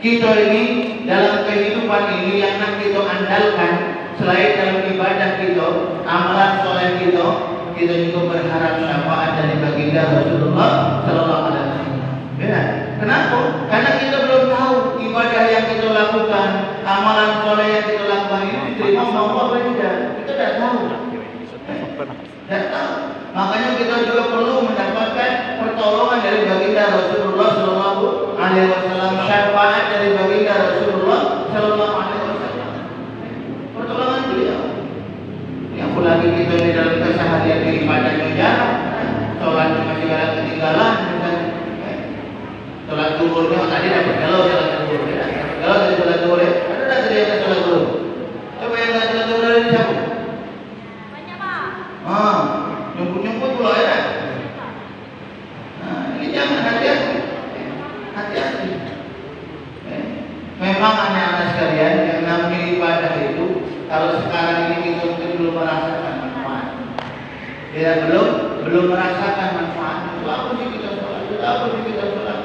Kita ini dalam kehidupan ini yang nak kita andalkan selain dalam ibadah kita, amalan soleh kita juga berharap syafaat dari baginda Rasulullah Sallallahu Alaihi Wasallam. Benar? Kenapa? Karena kita belum tahu ibadah yang kita lakukan, amalan soleh yang kita lakukan ini diterima sama Allah atau tidak. Kita tidak tahu. Tidak tahu. Makanya kita juga perlu mendapatkan pertolongan dari baginda Rasulullah Sallallahu Alaihi Wasallam, syafaat dari baginda Rasulullah Sallallahu Alaihi Wasallam. Pertolongan beliau. Yang apalagi kita di dalam keseharian ibadahnya jarang, sholatnya masih ada ketinggalan, misalnya. Sholat zuhurnya tadi dapat kalau sholat zuhur, kalau tadi sholat zuhur ada tadi yang sholat zuhur. Coba yang nggak sholat zuhur ada di siapa? Banyak Pak. Nyumput pula ya. Nah, ini jangan hati-hati. Memang anak-anak sekalian yang namanya ibadah itu, kalau sekarang ini kita mungkin belum merasakan manfaat. Ya belum merasakan manfaat. Itu apa sih kita sholat? Itu apa sih kita sholat?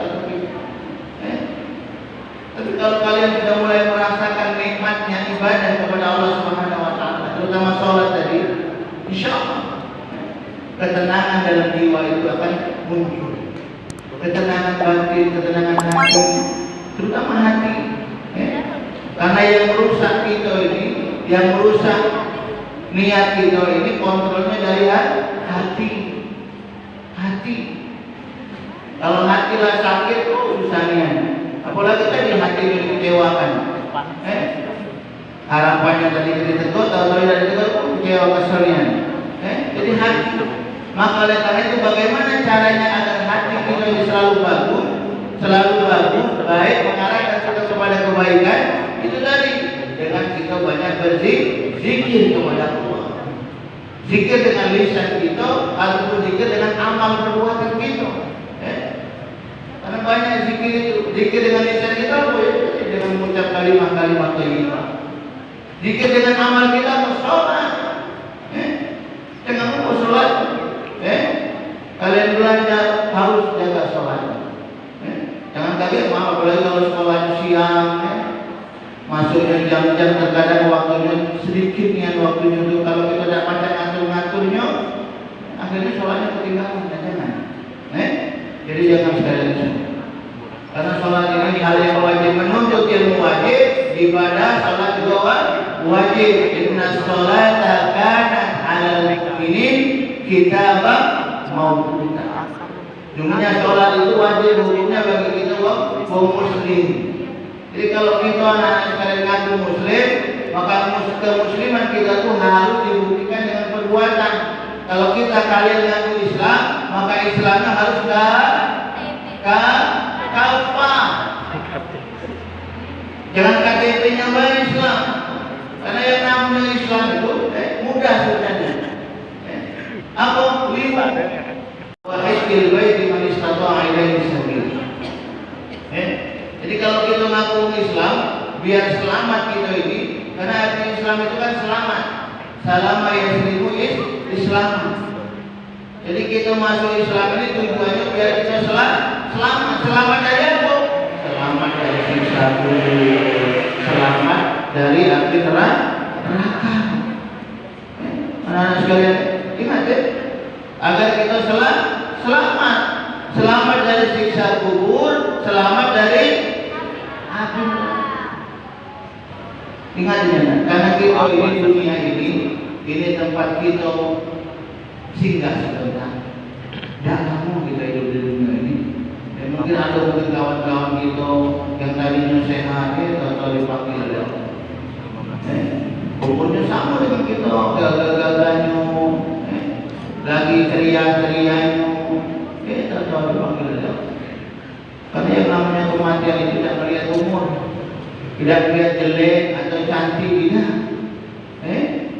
Tapi kalau kalian sudah mulai merasakan nikmatnya ibadah kepada Allah Subhanahu Wa Taala, terutama sholat tadi, insya Allah ketenangan dalam jiwa itu akan muncul. Ketenangan batin, ketenangan hati, terutama hati. Karena yang merusak kita ini, yang merusak niat kita ini kontrolnya dari hati. Kalau hati lah sakit, susahnya. Apalagi tadi hati dikecewakan. Harapannya tadi ditegur, tahu-tahu tidak ditegur, kecewa keselnya. Jadi hati. Maka oleh karena itu bagaimana caranya agar hati kita ini selalu bagus, baik, mengarahkan kita kepada kebaikan, itu tadi dengan kita banyak berzikir kepada Allah. Zikir dengan lisan kita ataupun zikir dengan amal perbuatan kita. Karena banyak zikir itu, zikir dengan lisan kita dengan mengucap kalimat-kalimat thayyibah. Zikir dengan amal kita untuk sholat. Jangan lupa sholat. Kalian belajar harus jaga sholat. Jangan kaget, apalagi kalau sholat siang. Masuknya jam-jam terkadang waktunya sedikit niat waktunya itu, kalau kita tidak macam ngatur-ngaturnya, akhirnya sholatnya ketinggalan. Jangan. Jadi jangan sekali lagi. Karena sholat ini hal yang wajib, menuntut ilmu wajib, ibadah sholat juga wajib. Inna sholata kanat 'alal mu'minin kitaban mawquta. Jumlahnya sholat itu wajib hukumnya bagi kita kaum muslim. Jadi kalau kita anak sekalian ngaku muslim, maka kemusliman kita tuh harus dibuktikan dengan perbuatan. Kalau kita kalian ngaku Islam, maka Islamnya harus kafah. Jangan KTP-nya Islam. Karena yang namanya Islam itu mudah sebenarnya. Apa? Lima. Wa hajjil baiti man istata'a ilaihi sabila. Jadi kalau kita ngaku Islam, biar selamat kita ini, karena arti Islam itu kan selamat. Salama yaslimu Islam. Jadi kita masuk Islam ini tujuannya biar kita selamat. Selamat dari apa? Selamat dari siksa kubur, selamat dari api neraka. Anak-anak sekalian, ingat ya, agar kita selamat dari siksa kubur, selamat dari api neraka. Ingat ya, karena kita ini dunia ini tempat kita singgah sebentar. Tidak kamu kita hidup di dunia ini. Mungkin ada kawan-kawan kita yang tadinya sehat, atau dipanggil oleh Allah. Umurnya sama dengan kita, gagah-gagahnya, lagi ceria-cerianya, atau dipanggil oleh Allah. Karena yang namanya kematian itu tidak melihat umur, tidak melihat jelek atau cantik, tidak.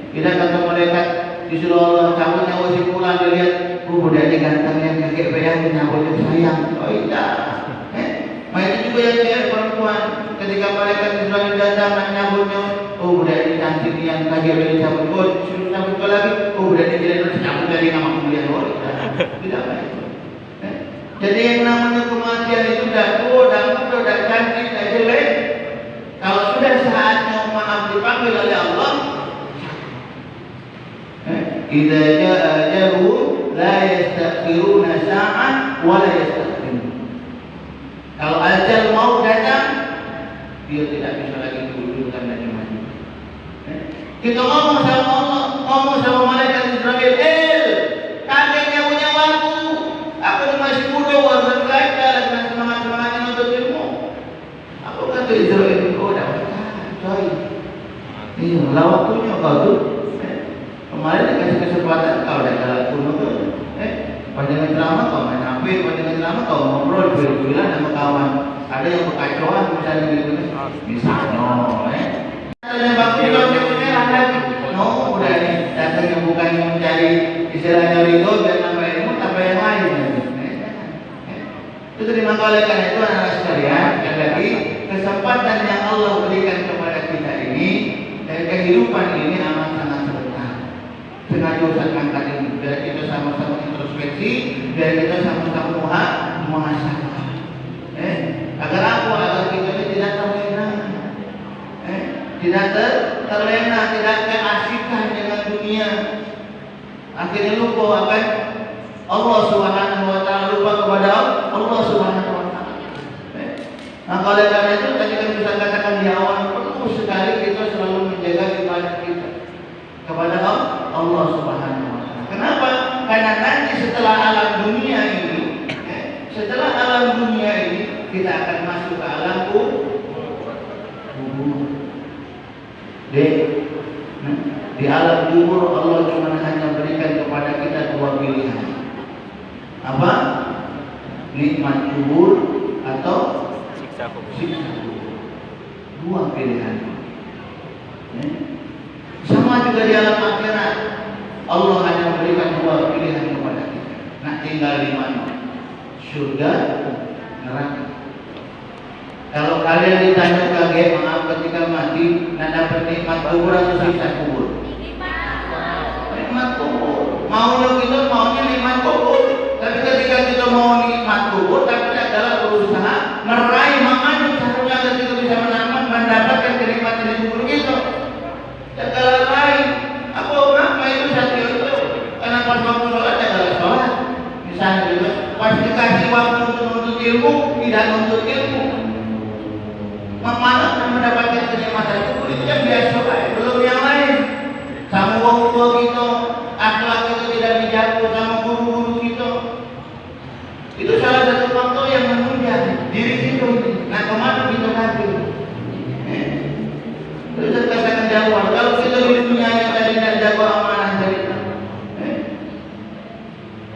Tidak kata mereka disuruh Allah cabut nyawa si pulang, dilihat budaknya ganteng yang kakek bayang nyawanya sayang. Oh iya. Itu juga yang cewek perempuan, ketika mereka disuruh datang nak nyambutnya, oh budak ini cantik yang kakek bayang cabut, oh suruh cabut lagi, oh budak ini jadi cabut dari nama kemudian. Oh tidak baik. Jadi yang namanya kematian itu dah tua, dah muda, dah cantik, dah jelek. Kalau sudah saatnya maaf dipanggil oleh Allah, idza jaa ajaluhum la yastakhiruna sa'an wa la yastaqdimun. Kalau ajal mau datang, dia tidak bisa lagi diundurkan dan maju. Kita ngomong sama Allah, ngomong sama malaikat Israel, kakeknya punya waktu, aku masih muda, warga belajar dengan semangat-semangatnya untuk ilmu. Aku kata Israel, oh dapat coy. Iya, lah waktunya kau tuh. Kemarin dikasih kesempatan kau dah jalan kuno tu, panjangan ceramah kau main HP, panjangan ceramah kau ngobrol bil-bilan sama kawan. Ada yang berkacauan misalnya gitu, misalnya, Ada bakti kau merah lagi, no udah ni datang yang bukan yang mencari istilahnya ridho dan tambah ilmu tambah yang lain. Itu terima oleh karena itu anak-anak sekalian, sekali lagi kesempatan yang Allah berikan kepada kita ini dan kehidupan ini amat sangat sengaja usahakan ini, biar kita sama-sama introspeksi, biar kita sama-sama muhasabah. Agar apa? Agar kita ini tidak terlena, tidak terlena, tidak keasikan dengan dunia. Akhirnya lupa akan Allah Subhanahu Wa Taala, lupa kepada Allah Subhanahu Wa Taala. Maka oleh karena itu tadi kan bisa katakan di awal, perlu sekali kita selalu menjaga ibadah kita kepada Allah Subhanahu Wa Taala. Kenapa? Karena nanti setelah alam dunia ini, kita akan masuk ke alam kubur. Di alam kubur Allah cuma hanya berikan kepada kita dua pilihan. Apa? Nikmat kubur atau siksa kubur. Dua pilihan. Sama juga di alam akhirat, Allah hanya memberikan dua pilihan kepada kita. Nak tinggal di mana? Surga, neraka. Kalau kalian ditanya kaget, maaf ketika mati, nah dapat nikmat kubur atau siksa kubur? Nikmat kubur. Maunya kita maunya nikmat kubur. Tapi ketika kita mau nikmat kubur, tapi adalah berusaha meraih makanya caranya ketika bisa mendapatkan kenikmatan di kubur itu. Segala lain, apa itu satu itu? Karena pas waktu sholat adalah sholat. Misalnya gitu, pas dikasih waktu untuk menuntut ilmu, tidak menuntut ilmu. Mana mendapatkan kenikmatan kubur itu yang biasa, belum yang lain. Sama wong tua kita, akhlak itu tidak dijaga sama guru-guru kita. Itu salah satu faktor yang menunjang diri kita. Nah kemana kita nanti? Terus katakan jawab. Kalau kita di dunia yang tadi tidak jaga amanah dari kita,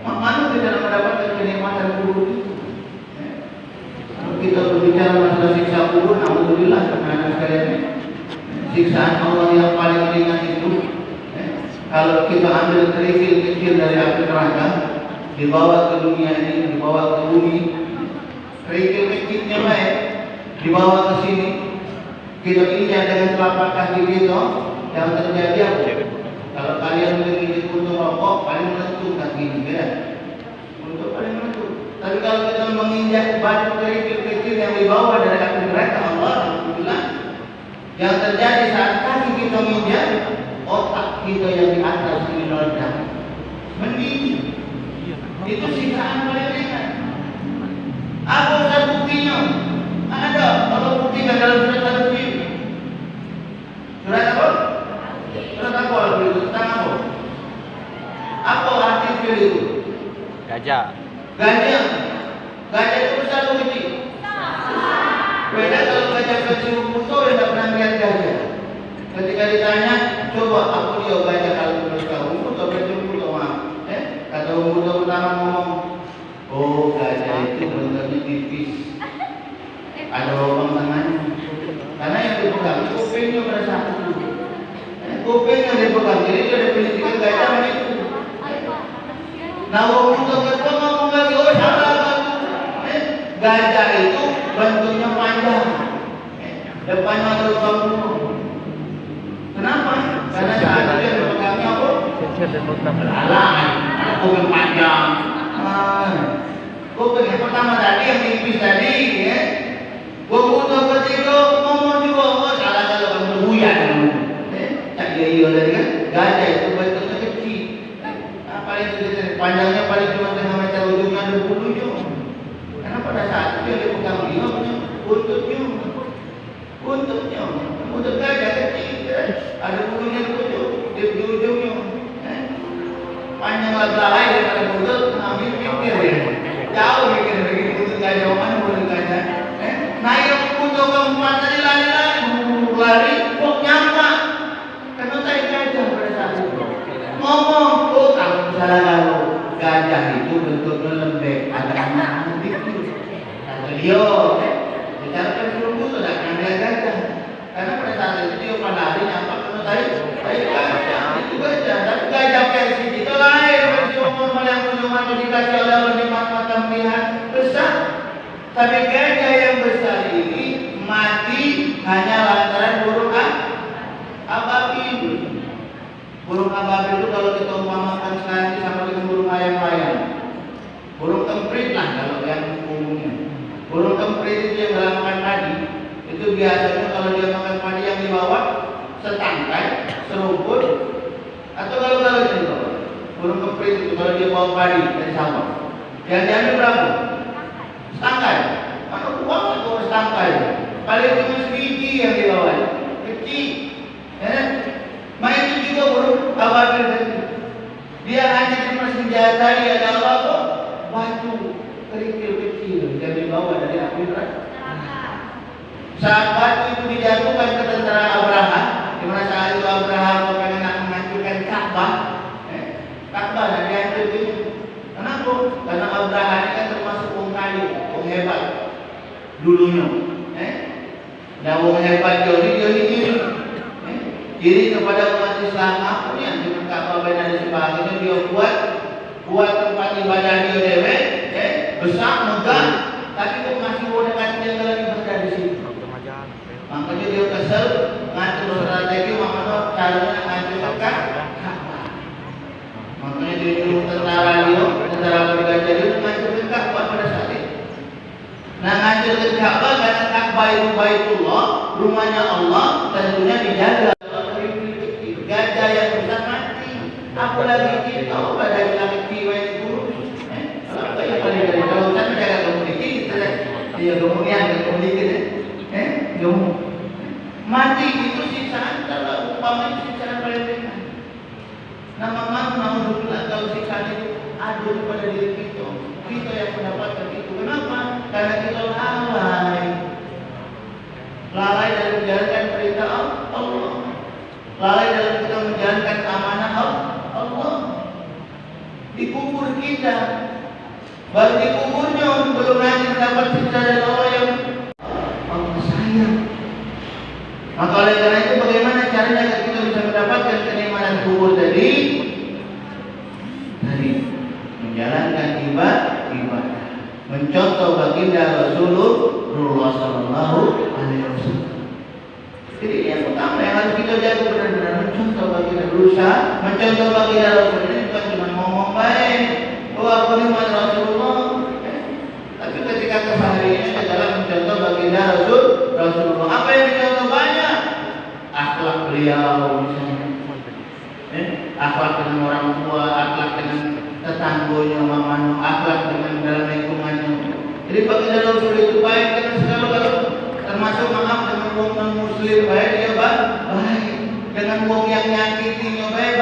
mana kita mendapatkan kenikmatan kubur itu? Kalau kita berbicara masalah siksa kubur, alhamdulillah karena sekalian siksaan Allah yang paling ringan itu. Kalau kita ambil kerikil kecil dari api neraka, dibawa ke dunia ini, dibawa ke bumi, kerikil kecilnya baik, dibawa ke sini, kita injak dengan telapak kaki kita, yang terjadi apa? Kalau kalian menginjak untuk rokok, paling meletup kaki ini, beda. Untuk paling meletup. Tapi kalau kita menginjak batu kerikil kecil yang dibawa dari api neraka Allah, alhamdulillah, yang terjadi saat kaki kita menginjak, otak kita yang di atas ini meledak, mendidih. Itu siksaan paling ringan. Apa usah buktinya? Ada. Kalau buktikan dalam surat Al-Fil. Surat apa? Surat apa Al-Fil itu? Tentang apa? Apa arti fil itu? Gajah. Gajah. Gajah itu besar atau kecil? Beda kalau gajah kecil butuh tidak pernah melihat gajah. Ketika ditanya, coba aku dia gajah kalau menurut kamu atau gajah butuh mah? Kata butuh pertama ngomong, oh gajah itu bentuknya tipis, ada lubang tengahnya. Karena yang dipegang kupingnya pada saat itu, kupingnya dipegang, jadi dia ada penelitian gajah begitu. Nah, butuh kedua ngomong lagi, oh salah gajah itu bentuknya panjang, depannya ada lubang dulu. Kenapa? Karena saat itu yang dipegangnya apa? Alah, kuping panjang. Kuping yang pertama tadi yang tipis tadi, ya. Butuh ketiga ngomong juga, oh salah kalau kamu buyan. Cak iya tadi kan, gajah itu bentuknya kecil. Paling sedikit, panjangnya paling cuma setengah meter, ujungnya ada bulunya. Karena pada saat itu yang dipegang dia punya buntutnya, buntut gajah kecil, ada bulunya di ujungnya. Panjang belalai daripada buntut, ngambil pikir ya. Jauh mikir begitu buntut gajah, mana buntut gajah? Nah yang buntut keempat tadi lari, kok nyampa? Karena tadi gajah pada saat itu. Ngomong, oh kamu salah kalau gajah itu bentuknya lembek, ada anak-anak dikit. Kata dia, bicara kan belum butuh, tak pernah lihat gajah. Karena pada saat itu dia pada hari nyampa karena tadi gajah, itu gajah. Tapi gajah versi kita lain, versi umur yang cuma dikasih oleh Allah di mata melihat besar. Tapi gajah yang besar ini mati hanya lantaran burung ababil. Burung ababil itu kalau kita umpamakan sekarang sama dengan burung ayam-ayam. Burung kemprit lah kalau yang umumnya. Burung kemprit itu yang dalam makan padi. Itu biasanya kalau dia makan padi yang dibawa setangkai, serumput, atau kalau itu burung kemprit itu kalau dia bawa padi dari sawah, yang diambil berapa? Setangkai. Mana uang itu setangkai? Paling cuma sebiji yang dibawa, kecil. Main itu juga burung ababil tadi. Dia hanya cuma senjatai adalah apa? Batu kerikil kecil yang dibawa dari api neraka. Saat batu itu dijatuhkan ke tentara Abraham, di mana saat itu Abraham pengen menghancurkan Ka'bah, Ka'bah dan dihancur itu. Kenapa? Karena Abraham ini kan termasuk wong kaya, wong hebat dulunya. Dan wong hebat dia iri kepada umat Islam apa yang dengan Ka'bah dan sebagainya dia buat tempat ibadah dia dewe, besar megah, tapi kok masih boleh kasih dia lagi ibadah di situ. Makanya dia kesal dekat Ka'bah karena Ka'bah itu Baitullah, rumahnya Allah, tentunya dijaga. Gajah yang besar mati, apalagi kita pada langit jiwa itu. Kalau kayak paling dari lautan menjaga komuniti, dia kemudian mati itu siksaan kalau umpamanya siksaan paling ringan. Nama mau kalau siksaan itu ada pada diri kita. Kita yang mendapatkan itu. Kenapa? Karena kita lalai dalam menjalankan perintah Allah, lalai dalam kita menjalankan amanah Allah. Dikubur kita, baru dikuburnya belum lagi mendapat siksa dari Allah yang Allah sayang. Maka oleh karena itu bagaimana caranya agar kita bisa mendapatkan kenikmatan kubur tadi? Dari menjalankan ibadah, mencontoh baginda Rasulullah Sallallahu Alaihi Wasallam. Jadi yang pertama yang harus kita jaga benar-benar mencontoh baginda, berusaha mencontoh baginda Rasulullah. Ini bukan cuma ngomong baik, oh aku ni umat Rasulullah, tapi ketika kesehariannya adalah mencontoh baginda Rasulullah. Apa yang dicontoh banyak? Akhlak beliau misalnya, akhlak dengan orang tua, akhlak dengan tetangganya, mamanya, akhlak dengan dalam lingkungannya. Jadi baginda Rasul itu baik dengan segala galanya, termasuk maaf dengan wong non muslim baik dia baik, dengan wong yang nyakitinya baik.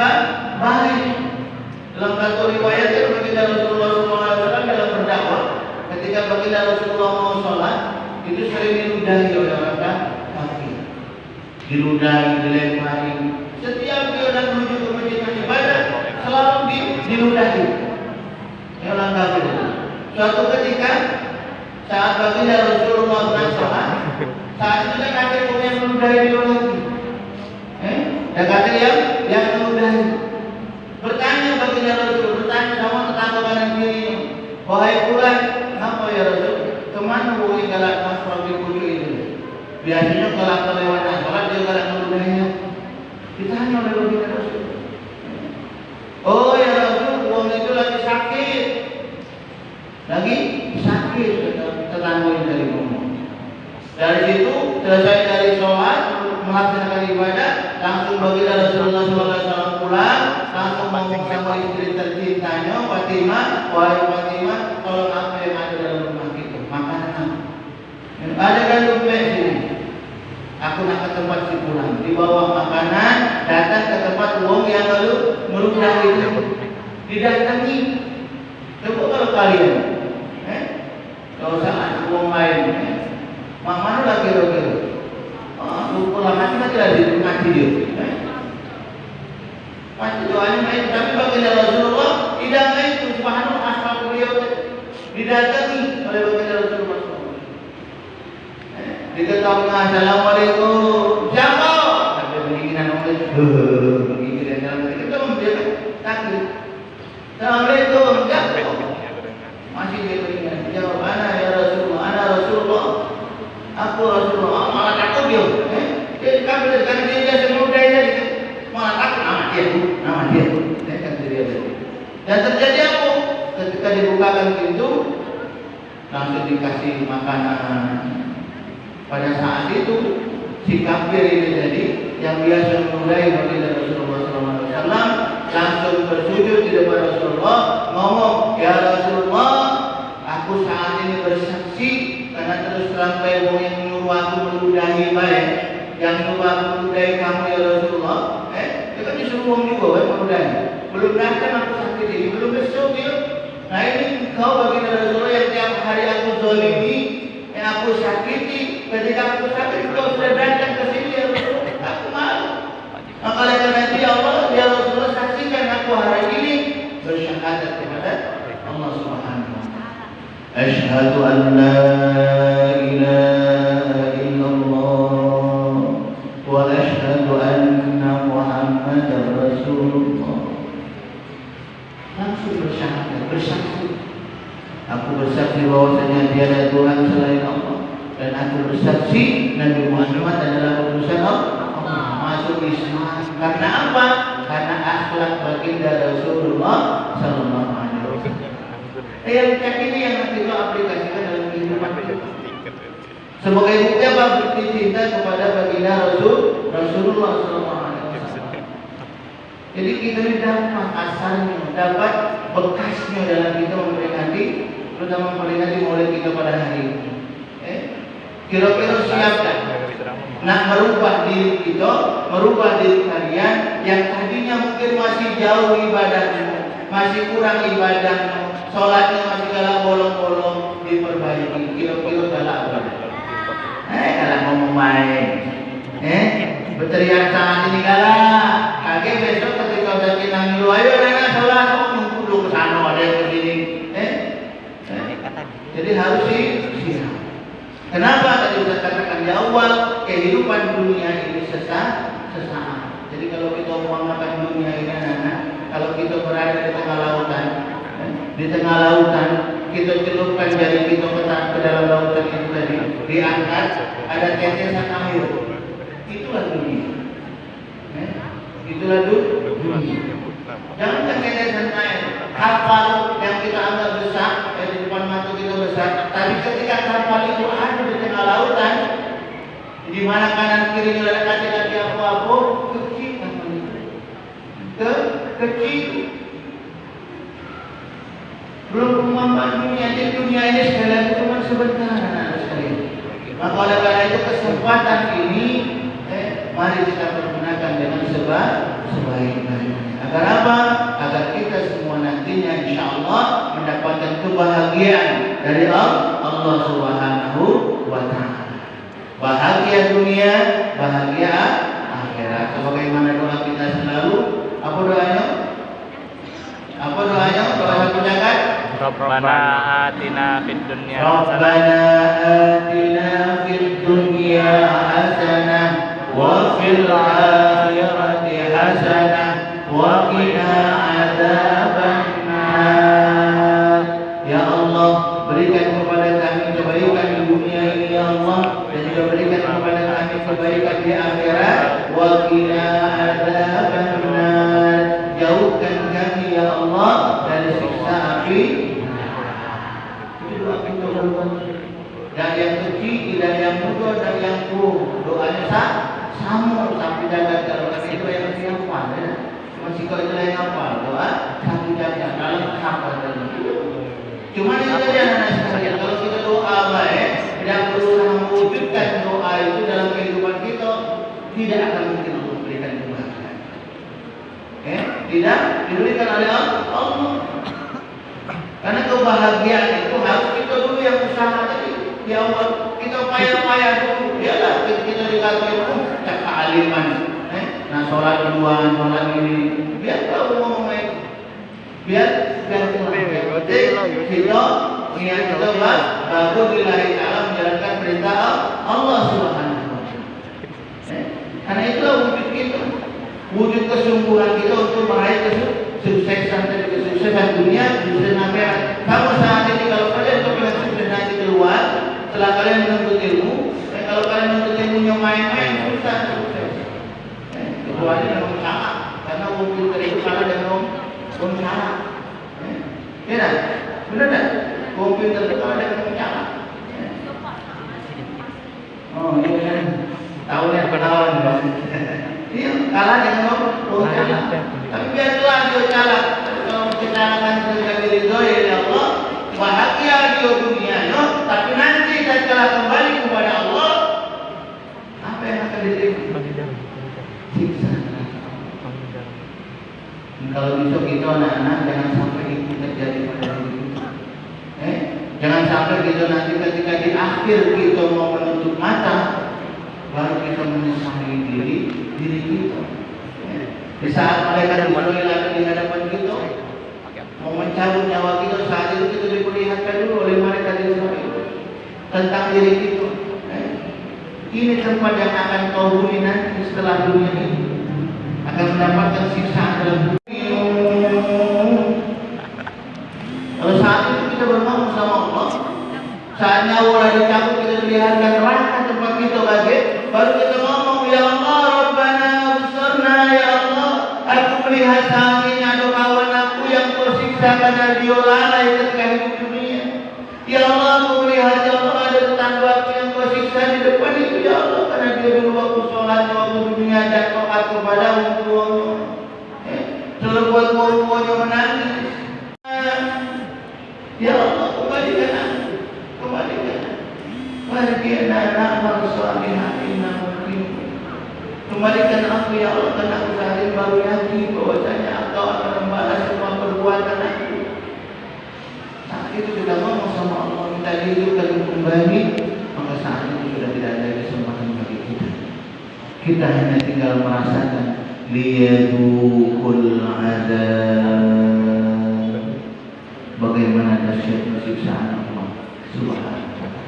Dalam satu riwayat baginda Rasulullah SAW dalam berdakwah, ketika baginda Rasulullah mau sholat itu sering diludahi oleh orang kafir, diludahi, dilempari. Setiap dia hendak menuju ke masjid ibadah selalu diludahi oleh orang kafir. Suatu ketika saat baginda Rasulullah sholat, saat itu kan ada yang meludahi dia lagi, dan kata yang meludahi. Bertanya baginda Rasul, bertanya sama tetangga kanan kiri, wahai fulan, apa ya Rasul? Kemana bui galak masuk di kudu itu? Biasanya kalau kelewatan sholat dia galak meludahinya. Ditanya oleh baginda Rasul, oh ya Rasul, uang itu lagi sakit, tetangga ini dari ngomong. Dari situ selesai dari sholat, melaksanakan ibadah, langsung baginda Rasulullah SAW pulang, langsung ngomong sama istri tercintanya Fatimah, wahai Fatimah, tolong apa yang ada dalam rumah kita, makanan ada kan lupa sini. Aku nak ke tempat si pulang, dibawa makanan, datang ke tempat uang yang lalu meludahi itu, didatangi. Coba kalau kalian, kalau salah uang lain, mana lagi roger? Lupa lah mati lagi mati dia. Mati doanya main, tapi baginda Rasulullah tidak main itu. Subhanallah, asal beliau didatangi oleh baginda Rasulullah. Diketahui assalamualaikum, siapa? Tapi begini namanya, begini dan dalam kita membiarkan takbir. Assalamualaikum, siapa? Masih dia beringat, jawab ana ya Rasulullah, ana Rasulullah. Aku Rasulullah, malah takut dia. Karena dia semudah dia, malah takut nama dia. Dan terjadi apa? Ketika dibukakan pintu, langsung dikasih makanan. Pada saat itu si kafir ini tadi yang biasa menudai baginda Rasulullah SAW langsung bersujud di depan Rasulullah, ngomong, ya Rasulullah, aku saat ini bersaksi karena terus terang baik yang menyuruh aku meludahi baik, yang menyuruh aku meludahi kamu ya Rasulullah. Itu kan disuruh wong juga baik meludahi. Belum datang aku sakit ini, belum besok ya. Nah ini kau baginda Rasulullah yang tiap hari aku zalimi, yang aku sakiti. Ketika aku sakit, kau sudah datang ke sini ya Rasulullah, aku malu. Maka oleh karena itu ya Allah, ya Rasulullah, saksikan aku hari ini bersyahadat kepada Allah Subhanahu wa Ta'ala. Asyhadu an la ilaha illallah wa asyhadu anna Muhammadar Rasulullah. Langsung bersyahadat, bersaksi. Aku bersaksi bahwasanya tiada Tuhan selain Allah. Dan aku bersaksi Nabi Muhammad adalah utusan Allah. Masuk Islam. Karena apa? Karena akhlak baginda Rasulullah Sallallahu Alaihi Wasallam. Yang ini yang nanti kita aplikasikan dalam kehidupan kita. Sebagai bukti apa? Bukti cinta kepada baginda Rasulullah SAW. Jadi kita ini dapat asalnya, dapat bekasnya dalam kita memperingati, terutama memperingati maulid kita pada hari ini. Kira-kira siap tak? Nak merubah diri kita, merubah diri kalian yang tadinya mungkin masih jauh ibadahnya, masih kurang ibadahnya, sholatnya masih galak bolong-bolong, diperbaiki. Kira-kira galak apa? Galak ngomong main. Berteriak saat ini galak. Kaget besok ketika udah cinang lu, ayo nenek sholat, nunggu dulu kesana ada yang kesini. Jadi harus siap. Kenapa tadi saya katakan di awal, kehidupan dunia ini sesaat. Jadi kalau kita umpamakan dunia ini anak, kalau kita berada di tengah lautan, kita celupkan jari kita ke dalam lautan itu tadi, diangkat, ada tetesan air. Itulah dunia. Itulah dunia. Jangan tetesan air. Kapal yang kita anggap besar, di depan mata kita besar, tapi ketika kapal itu ada di tengah lautan, di mana kanan kirinya ada kaki-kaki apa-apa, kecil kapal itu. Kecil. Belum kemampuan dunia ini sekali lagi cuma sebentar anak sekalian. Maka oleh karena itu kesempatan ini, mari kita pergunakan dengan sebaik-baiknya. Agar apa? Agar kita semua nantinya insya Allah mendapatkan kebahagiaan dari Allah Subhanahu wa Ta'ala. Bahagia dunia, bahagia akhirat. Sebagaimana doa kita selalu. Apa doanya? Doa yang punya Rabbana atina fid dunya Rabbana atina fid dunya hasanah wa fil akhirati hasanah wa qina adzabannar. Ya Allah, berikan kepada kami kebaikan di dunia ini ya Allah, dan juga berikan kepada kami kebaikan di akhirat. Wa qina adzabannar. Jauhkan kami ya Allah dari siksa api. Itu doa kita dan yang kecil dan yang muda dan yang tua, doanya sama sampai jaga kalau itu yang hafal ya. Masih kalau itu yang hafal doa sampai jaga dalam hafal tadi. Cuma itu saja anak sekalian, kalau kita doa baik tidak berusaha mewujudkan doa itu dalam kehidupan kita, tidak akan mungkin Allah berikan kebahagiaan. Tidak diberikan oleh Allah. Karena kebahagiaan itu harus kita dulu yang usaha tadi. Ya Allah, kita payah-payah dulu. Biarlah kita dikatakan cak kealiman. Nah sholat duluan, sholat ini. Biar tahu ngomong itu. Biar kita ingat kita bagus billahi ta'ala menjalankan perintah Allah Subhanahu wa Ta'ala. Karena itulah wujud kita. Wujud kesungguhan kita untuk meraih kesuksesan dunia, kesuksesan akhirat. Kamu saat ini kalau kalian kepengen sukses nanti keluar, setelah kalian menuntut ilmu, kalau kalian menuntut ilmunya main-main, susah sukses. Kecuali dengan usaha, karena wujud itu kalah dengan usaha. Ya tak? Benar tak? Komputer itu kalah dengan usaha. Oh iya kan? Tahu yang kenalan. Iya, kalah dengan usaha. Tapi biarlah dia kalah. Kalau kita akan menjadi ridho ya Allah, bahagia di dunia, tapi nanti setelah kembali kepada Allah, apa yang akan diterima? Siksa. Kalau besok kita anak-anak jangan sampai itu terjadi pada diri kita. Jangan sampai kita nanti ketika di akhir kita mau menutup mata, baru kita menyesali diri kita. Di saat mereka dimulai di hadapan kita, mau mencabut nyawa kita, saat itu kita diperlihatkan dulu oleh mereka di tentang diri kita. Ini tempat yang akan kau huni nanti setelah dunia ini, akan mendapatkan siksaan dalam dunia. Kalau saat itu kita bermohon sama Allah, saat nyawa dicabut kita dilihatkan neraka tempat kita bagi, baru kita ngomong ya Allah Rabbana besarna ya Allah, aku melihat saat ini ada kawan aku yang tersiksa karena dia lalai ketika hidup dunia. Ya Allah, aku melihat ya Allah ada tetangga aku yang Allah siksa di depan itu ya Allah, karena dia dulu waktu sholatnya, waktu dunia dan taat kepada orang tuanya. Selalu buat orang tuanya menangis. Ya Allah, kembalikan aku, kembalikan aku. Wargiana na'mal shalihatin na'mal. Kembalikan aku ya Allah, karena aku sehari baru yakin bahwasanya Engkau akan membalas semua perbuatan aku. Saat itu kita ngomong sama Allah, minta dihidupkan kembali, maka saat itu sudah tidak ada kesempatan bagi kita. Kita hanya tinggal merasakan liyadukul adab. Bagaimana dahsyatnya siksaan Allah Subhanahu wa ta'ala.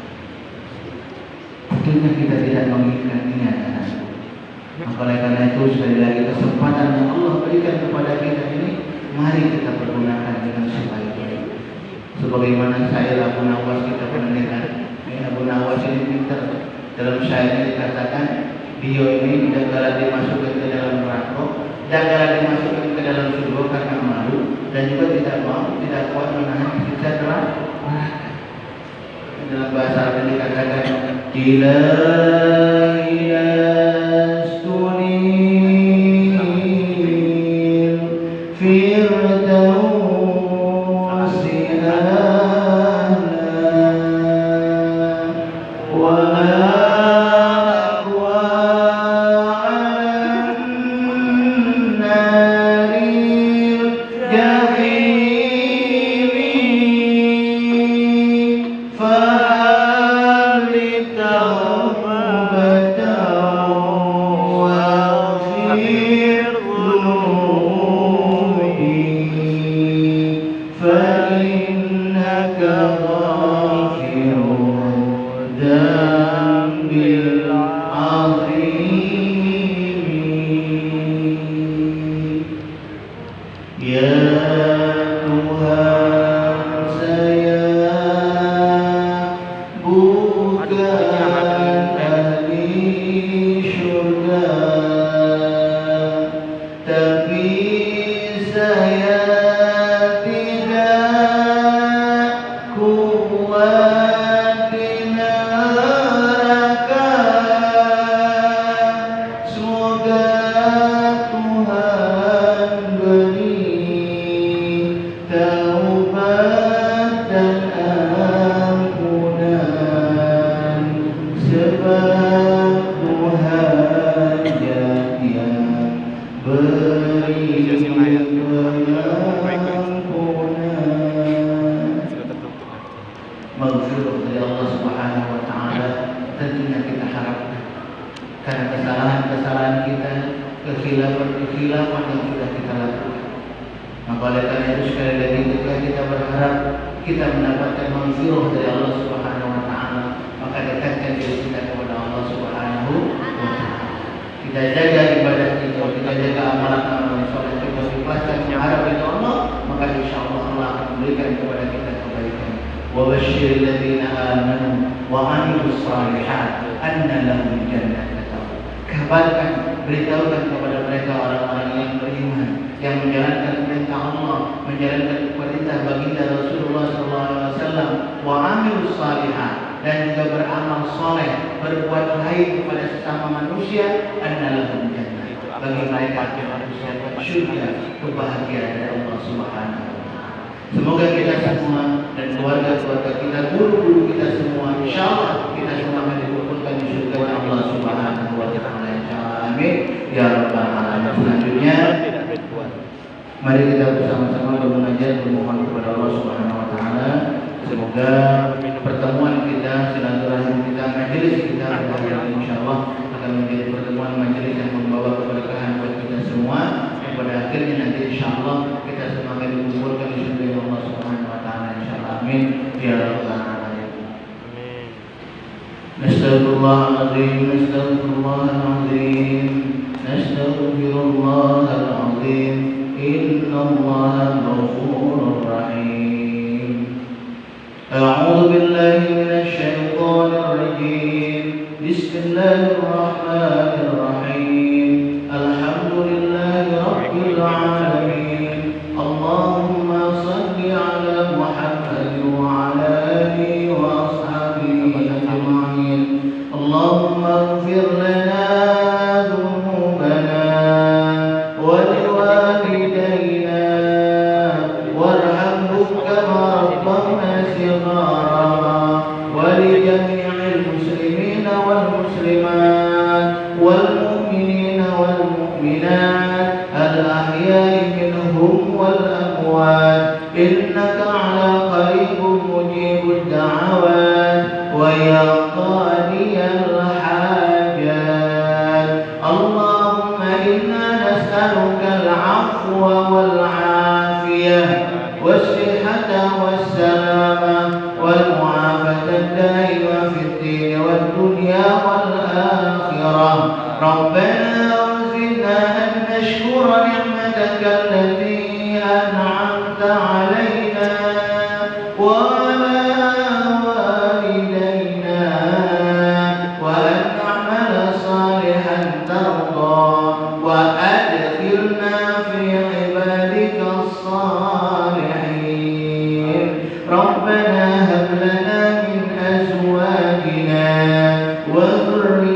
Tentunya kita tidak menginginkan ini anak-anak. Maka oleh karena itu sekali lagi kesempatan yang Allah berikan kepada kita ini, mari kita pergunakan dengan sebaik-baik. Sebagaimana syair Abu Nawas kita pernah dengar. Abu Nawas ini pintar. Dalam syairnya dikatakan, dia ini janganlah dimasukkan ke dalam neraka, janganlah dimasukkan ke dalam surga karena malu, dan juga tidak mau, tidak kuat menahan siksa neraka. Dalam bahasa Arab dikatakan, maghfirah dari Allah Subhanahu wa ta'ala tentunya kita harapkan, karena kesalahan-kesalahan kita, kekhilafan-kekhilafan yang sudah kita lakukan. Maka oleh karena itu sekali lagi kita berharap kita mendapatkan maghfirah dari Allah Subhanahu wa ta'ala, maka dekatkan diri kita kepada Allah Subhanahu wa ta'ala. Kita jaga ibadah kita jaga amalan-amalan soleh kita, ikhlaskan mengharap itu Allah, maka insyaallah Allah akan memberikan kepada kita kebaikan. Wa basyiril ladzina amanu wa 'amilus shalihat anna lahum jannatan. Kabarkan, beritahukan kepada mereka orang-orang yang beriman, yang menjalankan perintah Allah, menjalankan perintah baginda Rasulullah SAW, wa 'amilus shalihat, dan juga beramal soleh, berbuat baik kepada sesama manusia, anna lahum jannah. Bagi mereka surga, kebahagiaan dari Allah Subhanahu wa ta'ala. Semoga kita semua dan keluarga-keluarga kita, guru-guru kita semua, insyaallah kita semua akan dikumpulkan di surga Allah Subhanahu wa ta'ala, insyaallah. Amin ya rabbal alamin. Selanjutnya mari kita bersama-sama bermunajat, bermohon kepada Allah Subhanahu wa ta'ala. Semoga pertemuan kita, silaturahim kita, majelis kita insyaallah akan menjadi pertemuan majelis yang membawa keberkahan buat kita semua. Pada akhirnya nanti insyaallah kita semua akan dikumpulkan di surga Allah Subhanahu wa ta'ala, insyaallah. Amin ya rabbal alamin. Amin. Nastaghfirullahal-azim, nastaghfirullahal-azim, nastaghfirullahal-azim, innallaha ghafurur rahim. A'udzu billahi minasy syaithanir rajim. Bismillahirrahmanirrahim. Alhamdulillahi rabbil alamin. Allahumma shalli ala Muhammad wa ala alihi wa ashabihi ajma'in. الأحياء منهم والأموات إنك على قريب مجيب الدعوات ويا قاضي الحاجات اللهم إنا نسألك العفو والعافية والصحة والسلامة والمعافاة الدائمة في الدين والدنيا والآخرة ربنا أوزعنا أن نشكر نعمتك التي أنعمت علينا وعلى والدينا وأن نعمل صالحا ترضى وأدخلنا في عبادك الصالحين ربنا هب لنا من أزواجنا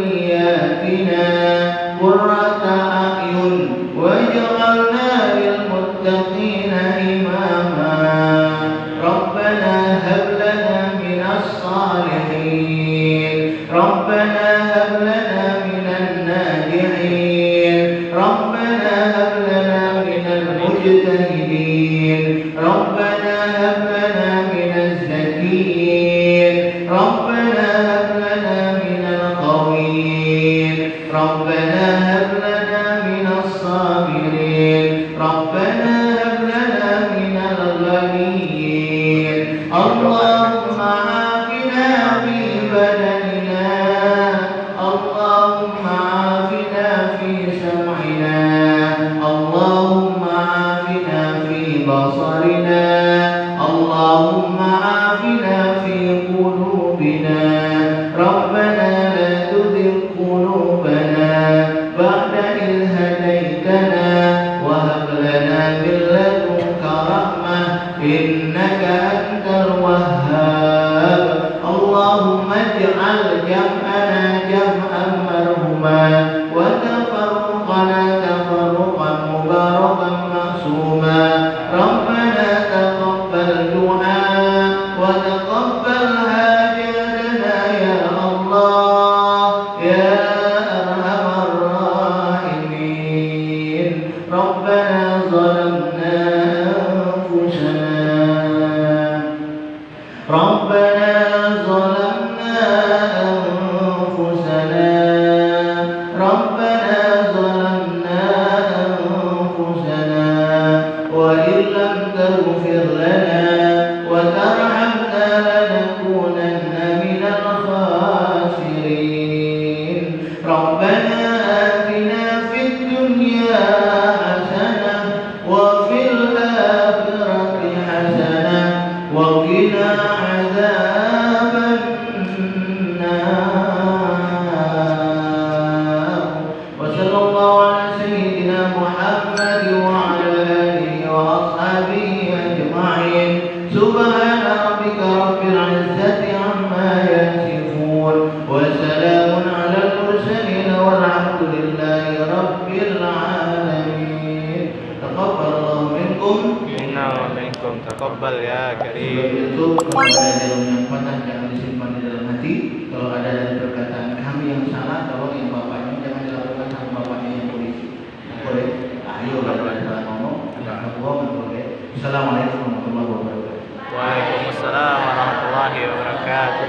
وذرياتنا قرة أعين واجعلنا للمتقين إماما ربنا هب لنا من الصالحين ربنا هب لنا من الناجحين ربنا هب لنا من المجتهدين ربنا هب لنا من الزكيين ربنا هب لنا من القويين ربنا هب لنا من الصابرين ربنا هب لنا من الغنيين اللهم عافنا في بدننا اللهم عافنا في سمعنا اللهم عافنا في بصرنا اللهم عافنا في قلوبنا ربنا لا تزغ قلوبنا بعد إذ هديتنا وهب لنا من لدنك رحمة إنك أنت الوهاب اللهم اجعل جمعنا جمعا مرحوما وتفرقنا تفرقا مباركا معصوما ربنا تقبل دعاء وتقبل حاجاتنا يا الله يا أرحم الراحمين ربنا ظلمنا أنفسنا ربنا ظلمنا أنفسنا ربنا ظلمنا أنفسنا وإن لم تغفر لنا وترحمنا لنكونن من الخاسرين ربنا آتنا في الدنيا حسنة وفي الآخرة حسنة وقنا عذاب النار وصلى الله على سيدنا محمد وعلى آله وأصحابه أجمعين سبحان ربك رب العزة عما يصفون وسلام على المرسلين والحمد لله رب العالمين تقبل الله منكم Inna wa minkum taqabbal ya Sebelum karim. itu, kalau ada yang menyempatkan jangan disimpan di dalam hati. Kalau ada dari perkataan kami yang salah, tolong yang bapaknya jangan dilakukan sama bapaknya yang polisi. Boleh? Ayo kalau ada salah ngomong, jangan bohong, boleh. Assalamualaikum warahmatullahi wabarakatuh. Waalaikumsalam warahmatullahi wabarakatuh.